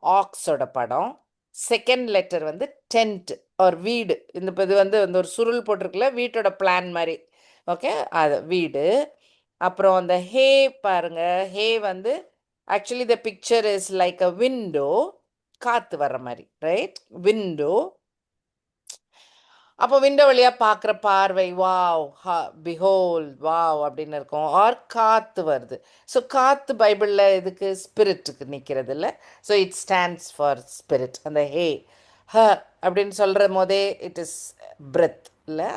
ஆக்ஸோட படம். செகண்ட் லெட்டர் வந்து டென்ட் ஒரு வீடு. இது வந்து ஒரு சுருள் போட்டிருக்குல்ல, வீட்டோட பிளான் மாதிரி. ஓகே, அது வீடு. அப்புறம் அந்த ஹே பாருங்க, ஹே வந்து actually the picture is like a window, காற்று வர்ற மாதிரி, ரைட்? விண்டோ. அப்போ விண்டோ வழியாக பார்க்குற பார்வை, வாவ், பிஹோல், வாவ் அப்படின்னு இருக்கும். ஆர் காற்று வருது. ஸோ காற்று பைபிளில் இதுக்கு ஸ்பிரிட்டுக்கு நிற்கிறது இல்லை. So it stands for spirit. அந்த ஹே அப்படின்னு சொல்கிற போதே இட் இஸ் பிரெத் இல்லை,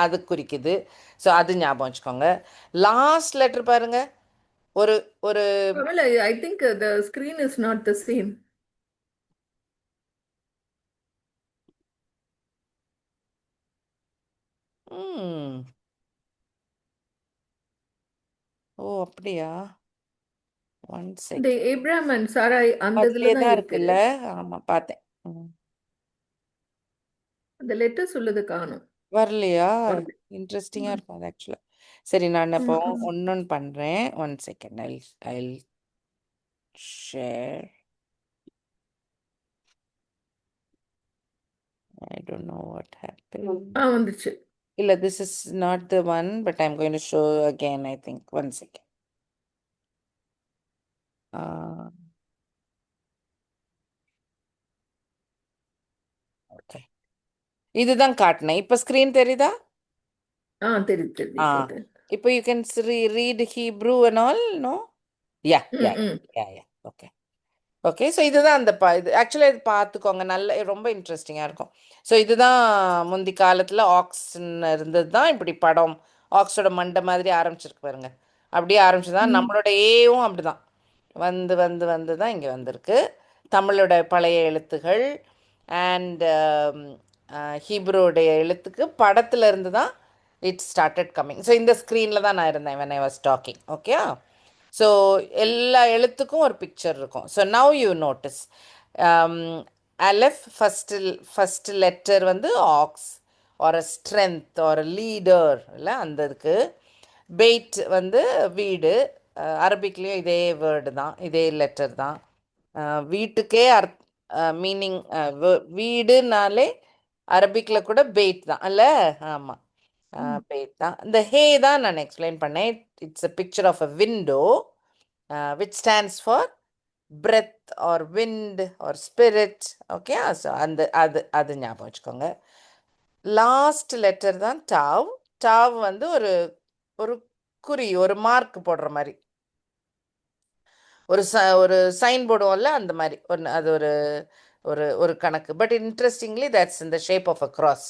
அது குறிக்குது. ஸோ அது ஞாபகம் வச்சுக்கோங்க. லாஸ்ட் லெட்டர் பாருங்க, ஒரு ஒரு I think the screen is not the same. ஓ அப்படியா? ஒன் இந்த செகண்ட். ஏப்ராம் அண்ட் சாராய் அந்த இதுல அதுலேயே தான் தான் இருக்கு. இருக்குல்ல? ஆமாம், பார்த்தேன். அந்த லெட்டர் சொல்லுது காணும். வரலையா? வருது. இன்ட்ரெஸ்டிங்காக இருக்கும் அது ஆக்சுவலாக. சரி, நான் இப்போ ம், ம். ஒன்று பண்ணுறேன். One second, Jal share. I don't know what happened. வந்துச்சு. இல்லை, this is not the one, but I'm going to show again, I think. One second. Okay. இதுதான் காட்டினேன். இப்போ ஸ்க்ரீன் தெரியுதா? தெரியுது. இப்போ you can read Hebrew and all, no? Yeah. Okay. Okay, so இதுதான் அந்த இது ஆக்சுவலாக இது பார்த்துக்கோங்க, நல்ல ரொம்ப இன்ட்ரெஸ்டிங்காக இருக்கும். ஸோ இதுதான் முந்தி காலத்தில் ஆக்ஸ்ன்னு இருந்தது தான். இப்படி படம் ஆக்ஸோட மண்டை மாதிரி ஆரம்பிச்சிருக்கு பாருங்க. அப்படியே ஆரம்பிச்சு தான் நம்மளோட ஏவும் அப்படி தான் வந்து வந்து வந்து தான் இங்கே வந்திருக்கு. தமிழோட பழைய எழுத்துகள் அண்ட் ஹீப்ரோடைய எழுத்துக்கு படத்தில் இருந்து தான் இட் ஸ்டார்டட் கம்மிங். ஸோ இந்த ஸ்க்ரீனில் தான் நான் இருந்தேன் when I was talking. Okay, so எல்லா எழுத்துக்கும் ஒரு பிக்சர் இருக்கும். So now you notice aleph first letter வந்து ஆக்ஸ் ஒரு ஸ்ட்ரென்த் ஒரு லீடர் இல்லை, அந்த இதுக்கு. பெய்ட் வந்து வீடு, அரபிக்லேயும் இதே வேர்டு தான், இதே லெட்டர் தான். வீட்டுக்கே மீனிங் வீடுனாலே அரபிக்கில் கூட பெய்ட் தான் இல்லை? ஆமாம், பெய்ட் தான். இந்த ஹே தான் நான் எக்ஸ்பிளைன் பண்ணேன். It's a picture of a window which stands for breath or wind or spirit. Okay, so அது ஞாபகம் வச்சுக்கோங்க. லாஸ்ட் லெட்டர் தான் டாவ். டாவ் வந்து ஒரு ஒரு குறி, ஒரு மார்க் போடுற மாதிரி, ஒரு சைன் போடுவோம்ல, அந்த மாதிரி அது ஒரு ஒரு ஒரு கணக்கு. But interestingly that's in the shape of a cross.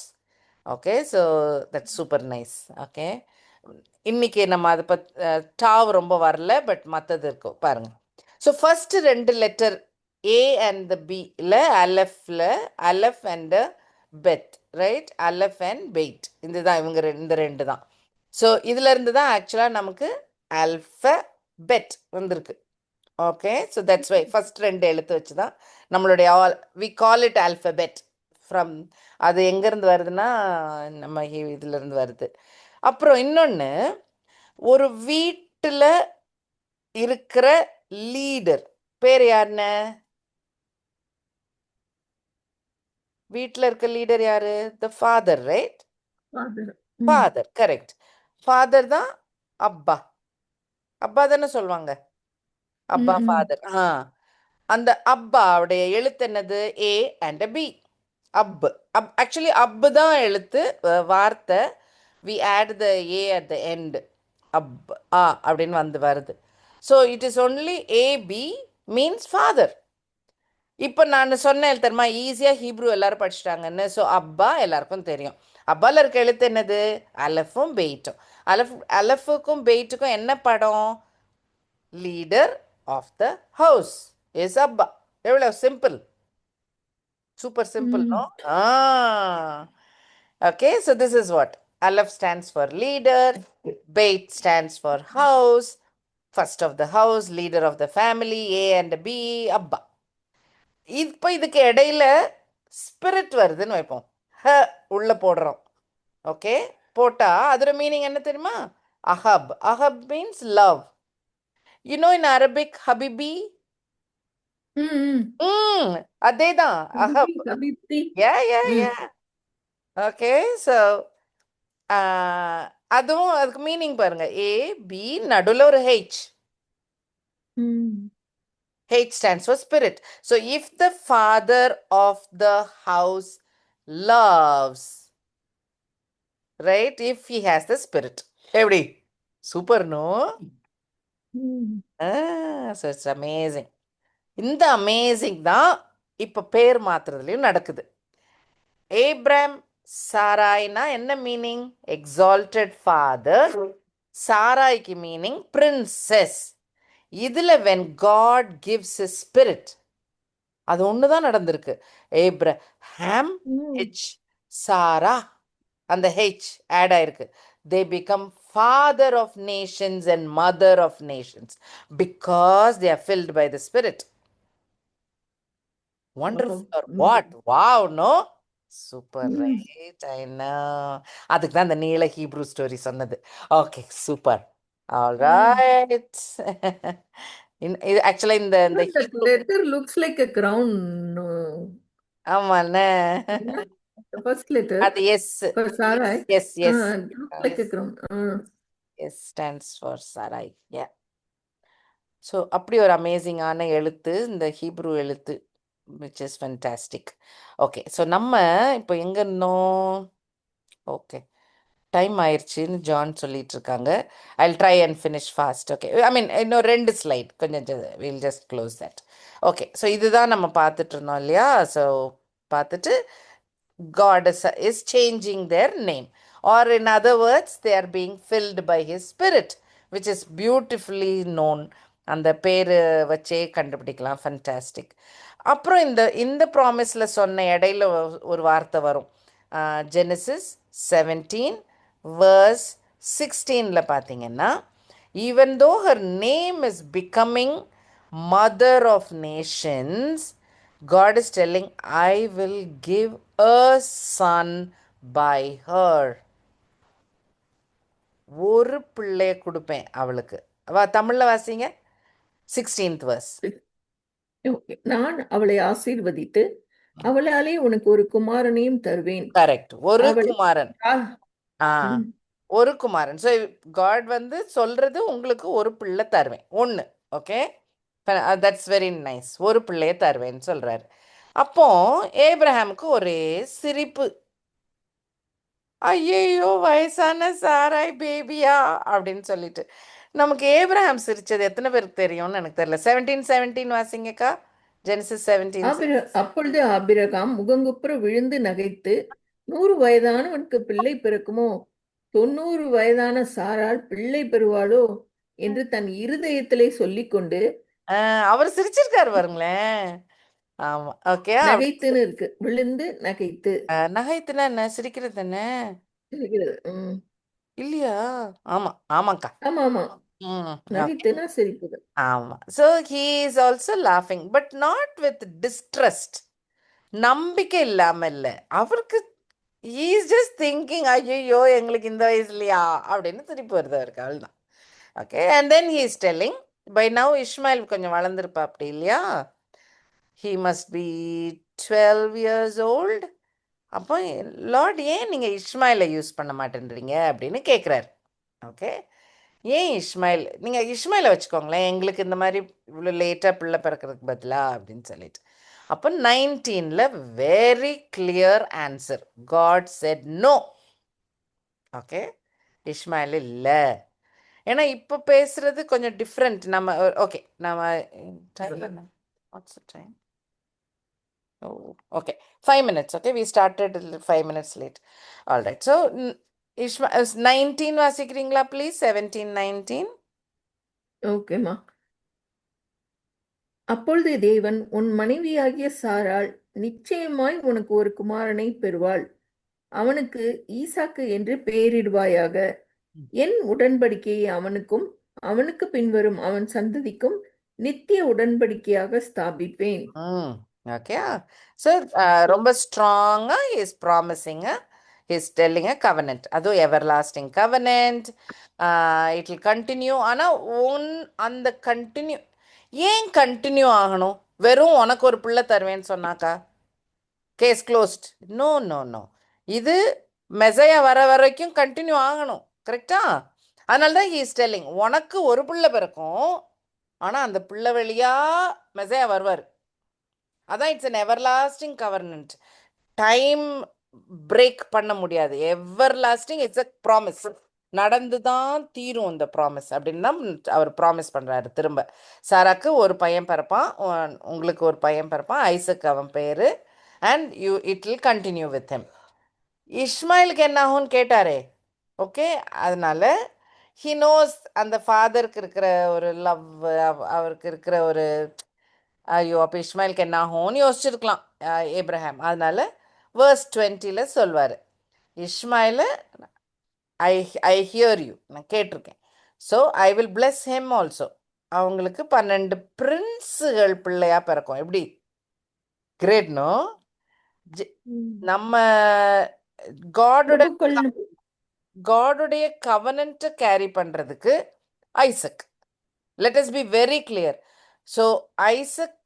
Okay, so that's super nice. Okay, இன்னைக்கு நம்ம அதை டாவ் ரொம்ப வரல, பட் மற்றது இருக்கும் பாருங்க. So first 2 letter A and பியில் aleph and beth, right? Aleph and beit, இதுதான் இந்த 2 தான். ஸோ இதுல இருந்து தான் ஆக்சுவலாக நமக்கு ஆல்ஃபபெட் வந்திருக்கு. Okay, so that's why first 2 எழுத்து வச்சு தான் நம்மளுடைய we call it alphabet from. அது எங்கேருந்து வருதுன்னா நம்ம இதுலேருந்து வருது. அப்புறம் இன்னொன்று, ஒரு வீட்டில் இருக்கிற லீடர் பேர் யாருன்னு? வீட்டில் இருக்க லீடர் யாரு? The father, right? Father, correct. Father தான் அப்பா. அப்பா தானே சொல்லுவாங்க, அப்பா ஃபாதர். அந்த அப்பாவுடைய எழுத்து என்னது? A and B. அப் ஆக்சுவலி அப்பு தான் எழுத்து, வார்த்தை. We add the A at the end. அப் அப்படின்னு வருது. So it is only AB means father. இப்போ நான் சொன்னேன் தெரியுமா, ஈஸியாக ஹீப்ரூ எல்லாரும் படிச்சிட்டாங்கன்னு. ஸோ அப்பா எல்லாருக்கும் தெரியும். அப்பாவில் இருக்க எழுத்து என்னது? அலஃபும் பெய்ட்டும். அலஃபுக்கும் பெய்ட்டுக்கும் என்ன படம்? Leader of the house is அப்பா. எவ்வளோ simple, super simple, no? Okay, so this is what Aleph stands for: leader, Beit stands for house, first of the house, leader of the family, A and B, Abba. இப்போ இதுக்கு இடையில spirit வருதுன்னு வைப்போம், ஹ உள்ள போடுறோம். ஓகே, போட்டா அதோட மீனிங் என்ன தெரியுமா? அஹப். அஹப் means love. You know in Arabic ஹபிபி? அதேதான் அஹப். யா. ஓகே, ஸோ அதுவும் அதுக்கு மீனிங் பாருங்க. ஏ பி நடுவில் ஒரு H. H stands for spirit. So if the father of the house loves, right? If he has the spirit. எப்படி? Super, no? So it's amazing. இந்த அமேசிங் தான் இப்போ பேர் மாத்துறதுலையும் நடக்குது. ஏப்ராம் சாராய்னா என்ன மீனிங்? Exalted father. சாராய்க்கு மீனிங் பிரின்சஸ். இதுல when God gives his spirit, அது ஒண்ணுதான் நடந்திருக்கு. ஏப்ரஹாம் ஹெச், சாரா அந்த ஹெச் ஆட் ஆயிருக்கு. they become father of nations and mother of nations because they are filled by the spirit. Wonderful or what? Wow, no? Super, right? I know. அதுக்கு தான் அந்த நீல Hebrew story சொன்னது. Okay, super. All right. இது ஆக்சுவலா இந்த That letter looks like a crown. ஆமாண்ணே, The first letter அது S. for Sarai. S S Looks like a crown. S stands for Sarai. Yeah. So அப்படி ஒரு அமேசிங்கான எழுத்து இந்த ஹீப்ரூ எழுத்து, which is fantastic. Okay, so நம்ம இப்போ எங்க இருந்தோம்? ஓகே, டைம் ஆயிடுச்சுன்னு ஜான் சொல்லிட்டு இருக்காங்க. I try and finish fast. Okay, I mean இன்னும் 2 ஸ்லைட், கொஞ்சம் will just close that. Okay, so இதுதான் நம்ம பார்த்துட்டு இருந்தோம் இல்லையா? ஸோ பார்த்துட்டு God is changing their name, or in other words they are being filled by his spirit, which is beautifully known. அந்த பேரு வச்சே கண்டுபிடிக்கலாம். ஃபண்டாஸ்டிக். அப்புறம் இந்த ப்ராமிஸ்ல சொன்ன இடையில ஒரு வார்த்தை வரும். ஜெனசிஸ் 17 verse 16ல பார்த்தீங்கன்னா, even though her name is becoming mother of nations, God is telling, I will give a son by her. ஒரு பிள்ளைய கொடுப்பேன் அவளுக்கு. தமிழ்ல வாசிங்க 16th verse. நான் அவளை ஆசீர்வதித்து அவளாலே உனக்கு ஒரு குமாரனையும் தருவேன். கரெக்ட், ஒரு குமாரன். ஒரு குமாரன். ஸோ காட் சொல்றது உங்களுக்கு ஒரு பிள்ளை தருவேன், ஒன்று. Okay, that's very nice. ஒரு பிள்ளைய தருவேன்னு சொல்றாரு. அப்போ ஏப்ரஹாமுக்கு ஒரே சிரிப்பு. ஐயையோ வயசான சாராய் பேபியா அப்படின்னு சொல்லிட்டு. நமக்கு ஏப்ரஹாம் சிரிச்சது எத்தனை பேருக்கு தெரியும்னு எனக்கு தெரியல. 17:17 வாசிங்கக்கா. ஜெனசிஸ் 17. அப்பொழுது ஆபிரகாம் முகங்குப்புற விழுந்து நகைத்து, 100 வயதானவனுக்கு பிள்ளை பிறக்குமோ, 90 வயதான சாராள் பிள்ளை பெறுவாளோ என்று தன் இருதயத்திலே சொல்லிக்கொண்டு, அவர் சிரிச்சிருக்காரு பாருங்களேன். ஆமா, ஓகே. நகைத்துன்னு இருக்கு, விழுந்து நகைத்து நகைத்துனா என்ன? சிரிக்கிறது என்ன இருக்கிறது. இல்லையா? ஆமா, ஆமாக்கா. ஆமா ஆமா, ம், ஓகே. நகைத்துனா சிரிப்புது. ஆமா. ஸோ ஹீ இஸ் ஆல்சோ லாஃபிங் பட் நாட் வித் டிஸ்ட்ரஸ்ட். நம்பிக்கை இல்லாம இல்ல. அவருக்கு he is just thinking ஐயோ எங்களுக்கு இந்த வயசுலையா அப்படின்னு திருப்பி வருது அவருக்கு. அவ்வளோதான். Okay. And then he is telling by now Ishmael கொஞ்சம் வளர்ந்துருப்பா அப்படி இல்லையா? He must be 12 years old. அப்போ லார்ட் ஏன் நீங்கள் இஸ்மாயிலை யூஸ் பண்ண மாட்டேன்றீங்க அப்படின்னு கேட்குறாரு. ஓகே. ஏன் இஸ்மாயில்? நீங்கள் இஸ்மாயிலை வச்சுக்கோங்களேன், எங்களுக்கு இந்த மாதிரி இவ்வளோ லேட்டாக பிள்ளை பிறக்கிறதுக்கு பதிலா அப்படின்னு சொல்லிட்டு. அப்போ 19ல் very clear answer. God said no. Okay. Ishmael இல்லை. ஏன்னா இப்போ பேசுறது கொஞ்சம் டிஃப்ரெண்ட். நம்ம ஓகே, நம்ம டைம் என்ன? What's the time? Oh, okay. 5 minutes. Okay, we started 5 minutes late. All right. So, 19 வாசிக்கிறீங்களா please? 17, 19. ஓகேம்மா. அப்பொழுது தேவன், உன் மனைவியாகிய சாராள் நிச்சயமாய் உனக்கு ஒரு குமாரனை பெறுவாள், அவனுக்கு ஈசாக்கு என்று பெயரிடுவாயாக. என் உடன்படிக்கையை அவனுக்கும் அவனுக்கு பின்வரும் அவன் சந்ததிக்கும் நித்திய உடன்படிக்கையாக ஸ்தாபிப்பேன். ஓகே. ஸோ ரொம்ப ஸ்ட்ராங்காக is promising, is telling a covenant. அதுவும் everlasting covenant. It will continue. ஆனால் அந்த கண்டினியூ ஏன் கண்டினியூ ஆகணும்? வெறும் உனக்கு ஒரு பிள்ளை தருவேன்னு சொன்னாக்கா case closed? No no no. இது மெசையா வர வரைக்கும் கண்டினியூ ஆகணும். கரெக்டா? அதனால தான் ஹீ இஸ் டெல்லிங், உனக்கு ஒரு பிள்ளை பிறக்கும், ஆனால் அந்த பிள்ளை வழியா மெசையா வருவார். அதான் it's an ever lasting கவர்னன்ட். Time break பண்ண முடியாது. எவர் லாஸ்டிங், இட்ஸ் அ ப்ராமிஸ். நடந்து தான் தீரும் இந்த ப்ராமிஸ் அப்படின்னு தான் அவர் ப்ராமிஸ் பண்ணுறாரு. திரும்ப சாராக்கு ஒரு பையன் பிறப்பான், உங்களுக்கு ஒரு பையன் பிறப்பான், ஐசக் அவன் பேர். And it will continue with him. இஸ்மாயிலுக்கு என்ன ஆகும்னு கேட்டாரே. ஓகே. அதனால ஹி நோஸ் அந்த ஃபாதருக்கு இருக்கிற ஒரு லவ், அவருக்கு இருக்கிற ஒரு ஐயோ அப்போ இஸ்மாயிலுக்கு என்ன ஆகும்னு யோசிச்சிருக்கலாம் ஏப்ரஹாம். அதனால வேர்ஸ் 20ல் சொல்வார், Ishmael I I hear you, நான் கேட்டிருக்கேன். So I will bless him also. அவங்களுக்கு 12 பிரின்ஸுகள் பிள்ளையா பிறக்கும். எப்படி கிரேட்னோ? நம்ம காடுடைய கவனன்ட்டை கேரி பண்ணுறதுக்கு Isaac. Let us be very clear. So Isaac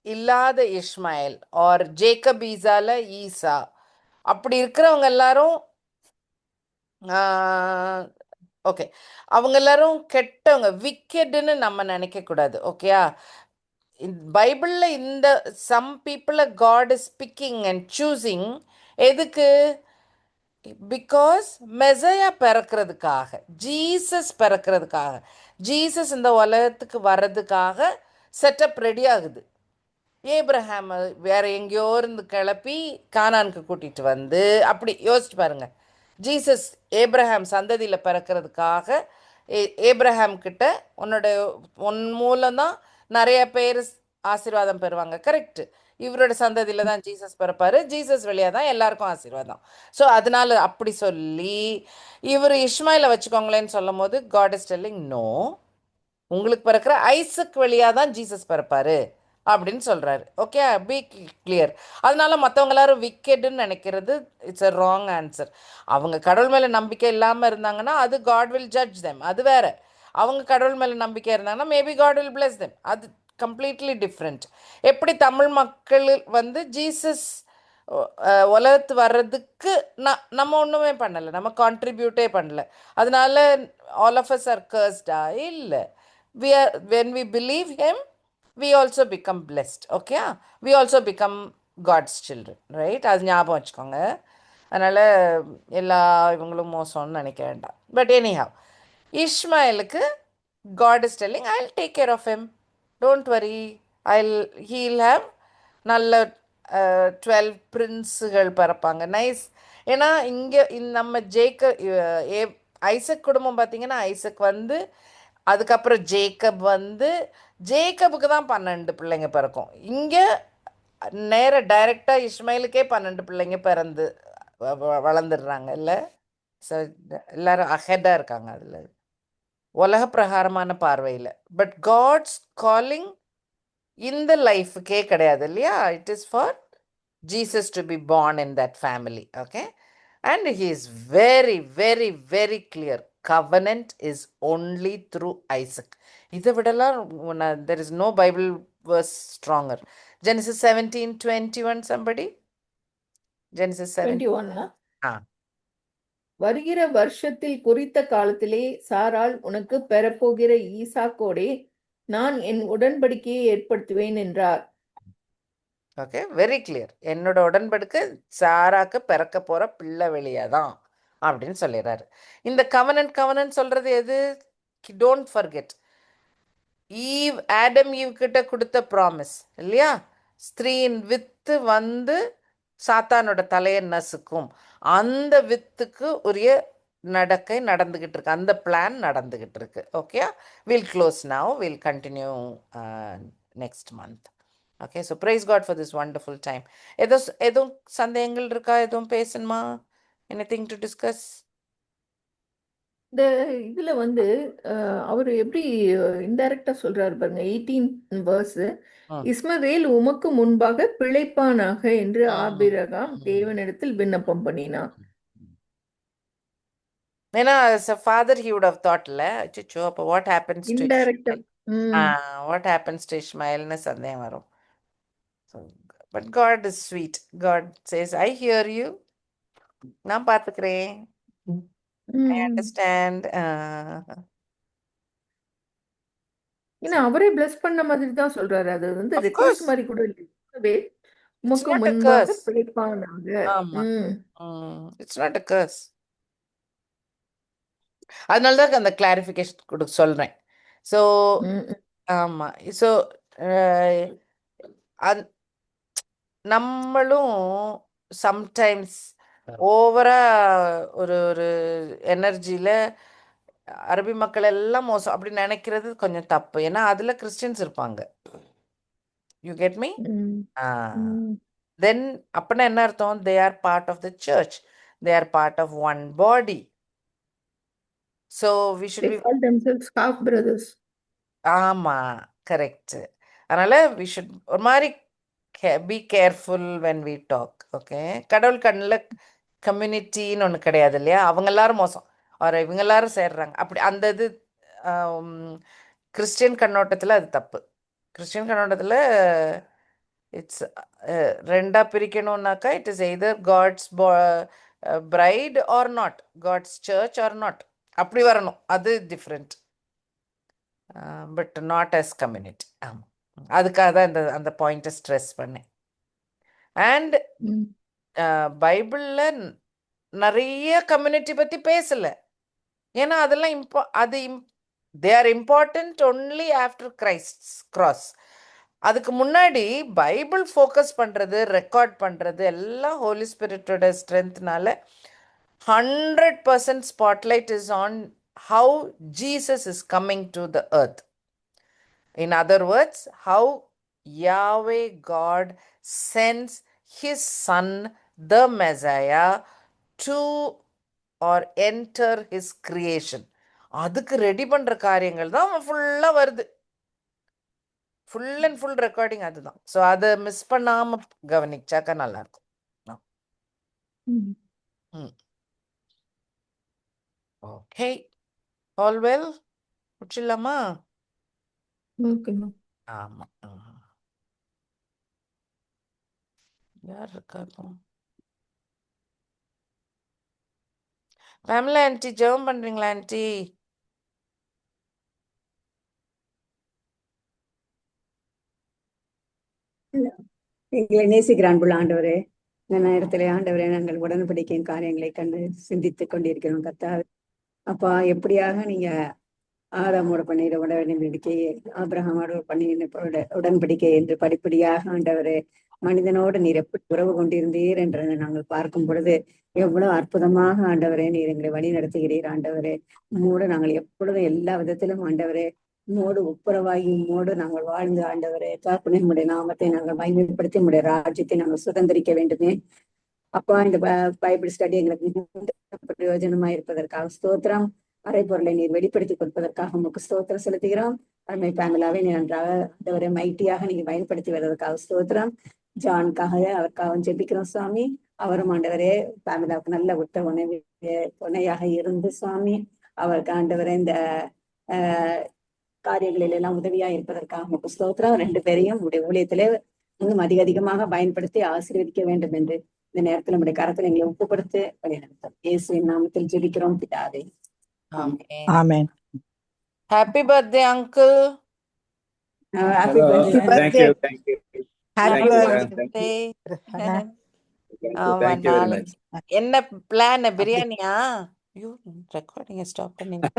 இல்லாத இஸ்மாயில் ஆர் ஜேக்கப் ஈசால ஈசா, அப்படி இருக்கிறவங்க எல்லாரும் ஓகே, அவங்க எல்லாரும் கெட்டவங்க, விக்கெடுன்னு நம்ம நினைக்கக்கூடாது. ஓகேயா? பைபிளில் இந்த சம் பீப்புளை God is picking and choosing. எதுக்கு? பிகாஸ் மெசையா பிறக்கிறதுக்காக, ஜீசஸ் பிறக்கிறதுக்காக, ஜீசஸ் இந்த உலகத்துக்கு வர்றதுக்காக செட்டப் ரெடி ஆகுது. ஏப்ரஹாம் வேற எங்கேயோ இருந்து கிளப்பி கானானுக்கு கூட்டிகிட்டு வந்து, அப்படி யோசிச்சு பாருங்க. ஜீசஸ் ஏப்ரஹாம் சந்ததியில் பிறக்கிறதுக்காக ஏப்ரஹாம் கிட்ட உன் மூலம்தான் நிறைய பேர் ஆசீர்வாதம் பெறுவாங்க. கரெக்டு. இவரோட சந்ததியில் தான் ஜீசஸ் பிறப்பாரு, ஜீசஸ் வழியாக தான் எல்லாருக்கும் ஆசீர்வாதம். ஸோ அதனால அப்படி சொல்லி இவர் இஸ்மாயிலை வச்சுக்கோங்களேன்னு சொல்லும் போது காட் இஸ் டெல்லிங் நோ, உங்களுக்கு பிறக்கிற ஐசக் வழியாக தான் ஜீசஸ் பிறப்பாரு அப்படின்னு சொல்கிறாரு. Okay, B clear. அதனால மற்றவங்க எல்லாரும் விக்கெட்டுன்னு நினைக்கிறது இட்ஸ் அ ராங் ஆன்சர். அவங்க கடவுள் மேலே நம்பிக்கை இல்லாமல் இருந்தாங்கன்னா அது காட் வில் ஜட்ஜ் தெம், அது வேற. அவங்க கடவுள் மேலே நம்பிக்கை இருந்தாங்கன்னா maybe God will bless them, அது கம்ப்ளீட்லி டிஃப்ரெண்ட். எப்படி தமிழ் மக்கள் வந்து ஜீசஸ் உலகத்து வர்றதுக்கு நம்ம ஒன்றுமே பண்ணலை, நம்ம கான்ட்ரிபியூட்டே பண்ணலை, அதனால ஆல் ஆஃப் அஸ் ஆர் கர்ஸ்டா? இல்லை. when we believe him, we also become blessed. Okay, we also become God's children, right? அது ஞாபகம் வச்சுக்கோங்க. அதனால் எல்லா இவங்களும் மோசம்னு நினைக்க வேண்டாம். பட் எனிஹவ், இஷ்மாயலுக்கு God is telling, I'll take care of him, don't worry, he'll have நல்ல 12 பிரின்ஸுகள் பிறப்பாங்க. நைஸ். ஏன்னா இங்கே நம்ம ஐசக் குடும்பம் பார்த்தீங்கன்னா, ஐசக் வந்து அதுக்கப்புறம் ஜேக்கபுக்கு தான் 12 பிள்ளைங்க பிறக்கும். இங்கே நேர டைரெக்டாக இஸ்மாயிலுக்கே 12 பிள்ளைங்க பிறந்து வளர்ந்துடுறாங்க இல்லை? ஸோ எல்லாரும் அஹெடாக இருக்காங்க அதில், உலக பிரகாரமான பார்வையில். பட் காட்ஸ் காலிங் இந்த லைஃபுக்கே கிடையாது இல்லையா? It is for Jesus to be born in that family. Okay, and he is very, very, very clear. Covenant is only through Isaac. இதை விடலாம் there is no Bible verse stronger. Genesis 17:21, somebody? Genesis 17. 21 வருகிற வருஷத்தில் குறித்த காலத்திலே சாராள் உனக்கு பெறப்போகிற ஈசாக்கோடே நான் என் உடன்படிக்கையை ஏற்படுத்துவேன் என்றார். Okay, very clear. என்னோட உடன்படிக்கை சாராக்கு பிறக்க போற பிள்ளை வெளியாதான் அப்படின்னு சொல்லிடுறாரு. இந்த கவனன்ட் சொல்றது எது? டோன்ட் ஃபர்கெட், ஆடம் ஈவ் கிட்ட கொடுத்த ப்ராமிஸ் இல்லையா? ஸ்திரீயின் வித்து வந்து சாத்தானோட தலையை நசுக்கும். அந்த வித்துக்கு உரிய நடக்கை நடந்துகிட்டு இருக்கு, அந்த பிளான் நடந்துகிட்டு இருக்கு. Okay, will close now, will continue next month. Okay, so praise God for this wonderful time. எதுவும் சந்தேகங்கள் இருக்கா? எதுவும் பேசணுமா? Anything to discuss? இந்த இதுல வந்து அவர் எப்படி இன்டைரக்டா சொல்றாரு பாருங்க. 18 verse, இஸ்மவேல் உமக்கு முன்பாக பிழைப்பானாக என்று ஆபிரகாம் தேவனிடத்தில் விண்ணப்பம் பண்ணினான். ஏன்னா as a father he would have thought ல, அச்சோ அப்போ what happens to இன்டைரக்டா what happens to Ishmaelன்னு சந்தேகம் வரும். But God is sweet. God says, I hear you, நான் பார்த்துக்கிறேன், I understand. ஏன்னா அவரே பிளஸ் பண்ண மாதிரி தான் சொல்றாரு. அது வந்து Of ரிக்வெஸ்ட் course. மாதிரி கூட இல்லை. It's உமக்கு not a முன்பாக curse. பிழைப்பானாக. ஆமா. It's not a curse. அதனால தான் அந்த கிளாரிஃபிகேஷன் கொடுக்க சொல்றேன். ஸோ ஆமா, ஸோ நம்மளும் சம்டைம்ஸ் ஓவரா ஒரு ஒரு எனர்ஜியில அரபி மக்கள் எல்லாம் மோசம் அப்படி நினைக்கிறது கொஞ்சம் தப்பு. ஏன்னா அதுல கிறிஸ்டியன்ஸ் இருப்பாங்க. You get me? தென் அப்படின்னா என்ன அர்த்தம்? They are part of the church, they are part of one body. So we should They be call themselves half brothers. ஆமா, கரெக்ட். அதனால we should ஒரு மாதிரி be careful when we talk. Okay, கடவுள் கண்ணில் கம்யூனிட்டின்னு ஒன்று கிடையாது இல்லையா? அவங்க எல்லாரும் மோசம், ஒரு இவங்க எல்லாரும் சேர்றாங்க அப்படி. அந்த இது கிறிஸ்டியன் கண்ணோட்டத்தில் அது தப்பு. கிறிஸ்டியன் கண்ணோட்டத்தில் இட்ஸ் ரெண்டா பிரிக்கணும்னாக்கா it is either God's bride or not, God's church or not, அப்படி வரணும். அது different. But not as community. ஆமாம், அதுக்காக தான் அந்த பாயிண்ட்டை ஸ்ட்ரெஸ் பண்ணேன். அண்ட் பைபிளில் நிறைய கம்யூனிட்டி பற்றி பேசலை. ஏன்னா அதெல்லாம் they are important only after Christ's cross. அதுக்கு முன்னாடி பைபிள் ஃபோக்கஸ் பண்ணுறது, ரெக்கார்ட் பண்ணுறது எல்லாம் Holi ஸ்பிரிட்டோட ஸ்ட்ரென்த்னால 100% spotlight is on how Jesus is coming to the earth. In other words, how Yahweh God sends his son, the Messiah, to or enter his creation. அதுக்கு ready பண்ற காரியங்கள் தான் ஃபுல்லா வருது. ஃபுல் அண்ட் ஃபுல் ரெக்கார்டிங் அதுதான். ஸோ அதை miss பண்ணாம கவனிச்சாக்கா நல்லா இருக்கும். ஓகே, ஆல் வெல், முடிச்சிடலாமா? ஆமா, யார் இருக்கா இப்போ? ஃபேமிலி ஆன்ட்டி ஜெபம் பண்றீங்களா ஆன்ட்டி? எங்களை நேசிக்கிற அன்புள்ள ஆண்டவரே, இந்த நேரத்திலே ஆண்டவரே நாங்கள் உடன்படிக்கையின் காரியங்களை கண்டு சிந்தித்துக் கொண்டிருக்கிறோம் கர்த்தாவே. அப்பா, எப்படியாக நீங்க ஆதாமோட பண்ணின உடன்படிக்கையை ஆபிரகாமோடு பண்ணின உடன்படிக்கை என்று படிப்படியாக ஆண்டவரே மனிதனோடு நீர் எப்படி உறவு கொண்டிருந்தீர் என்றதை நாங்கள் பார்க்கும் பொழுது எவ்வளவு அற்புதமாக ஆண்டவரே நீர் எங்களை வழி நடத்துகிறீர் ஆண்டவரே. உம்மோடு நாங்கள் எப்பொழுதும் எல்லா விதத்திலும் ஆண்டவரே உம்மோடு ஒப்புரவாகி உம்மோடு நாங்கள் வாழ்ந்து ஆண்டவரே தாக்குனே உடைய நாமத்தை நாங்கள் மகிமைப்படுத்தி உடைய ராஜ்யத்தை நாங்கள் சுதந்திரிக்க வேண்டுமே. அப்பா, இந்த பைபிள் ஸ்டடி எங்களுக்கு மிகுந்த பிரயோஜனமா இருப்பதற்காக ஸ்தோத்திரம். அரைப்பொருளை நீர் வெளிப்படுத்தி கொடுப்பதற்காக உங்களுக்கு ஸ்தோத்திரம் செலுத்துகிறோம். அருமை பேமலாவே நீர் நன்றாக ஆண்டவரை மைட்டியாக நீங்க பயன்படுத்தி வருவதற்காக ஸ்தோத்திரம். ஜானுக்காக அவருக்காக ஜெபிக்கிறோம் சுவாமி. அவரும் ஆண்டவரே பேமலாவுக்கு நல்ல உத்த துணையாக இருந்து சுவாமி அவருக்கு ஆண்டவரே இந்த காரியங்களில் எல்லாம் உதவியா இருப்பதற்காக உங்களுக்கு ஸ்தோத்திரம். 2 பேரையும் உடைய ஊழியத்திலே இன்னும் அதிகமாக பயன்படுத்தி ஆசீர்வதிக்க வேண்டும் என்று இந்த நேரத்தில் நம்முடைய கரத்தில் எங்களை ஒப்பு கொடுத்து வழிநடத்தும் இயேசுவின் நாமத்தில் ஜெபிக்கிறோம் பிதாவே. Amen. Amen. Happy birthday, uncle. Happy Hello. birthday. Thank you. Thank you. Happy Thank you, birthday. ma'am. Thank you. Birthday. ஆமா, Thank you very நாளைக்கு much. என்ன பிளான்? பிரியாணியா? ஐயோ, ரெக்கார்டிங்க ஸ்டாப் பண்ணீங்க.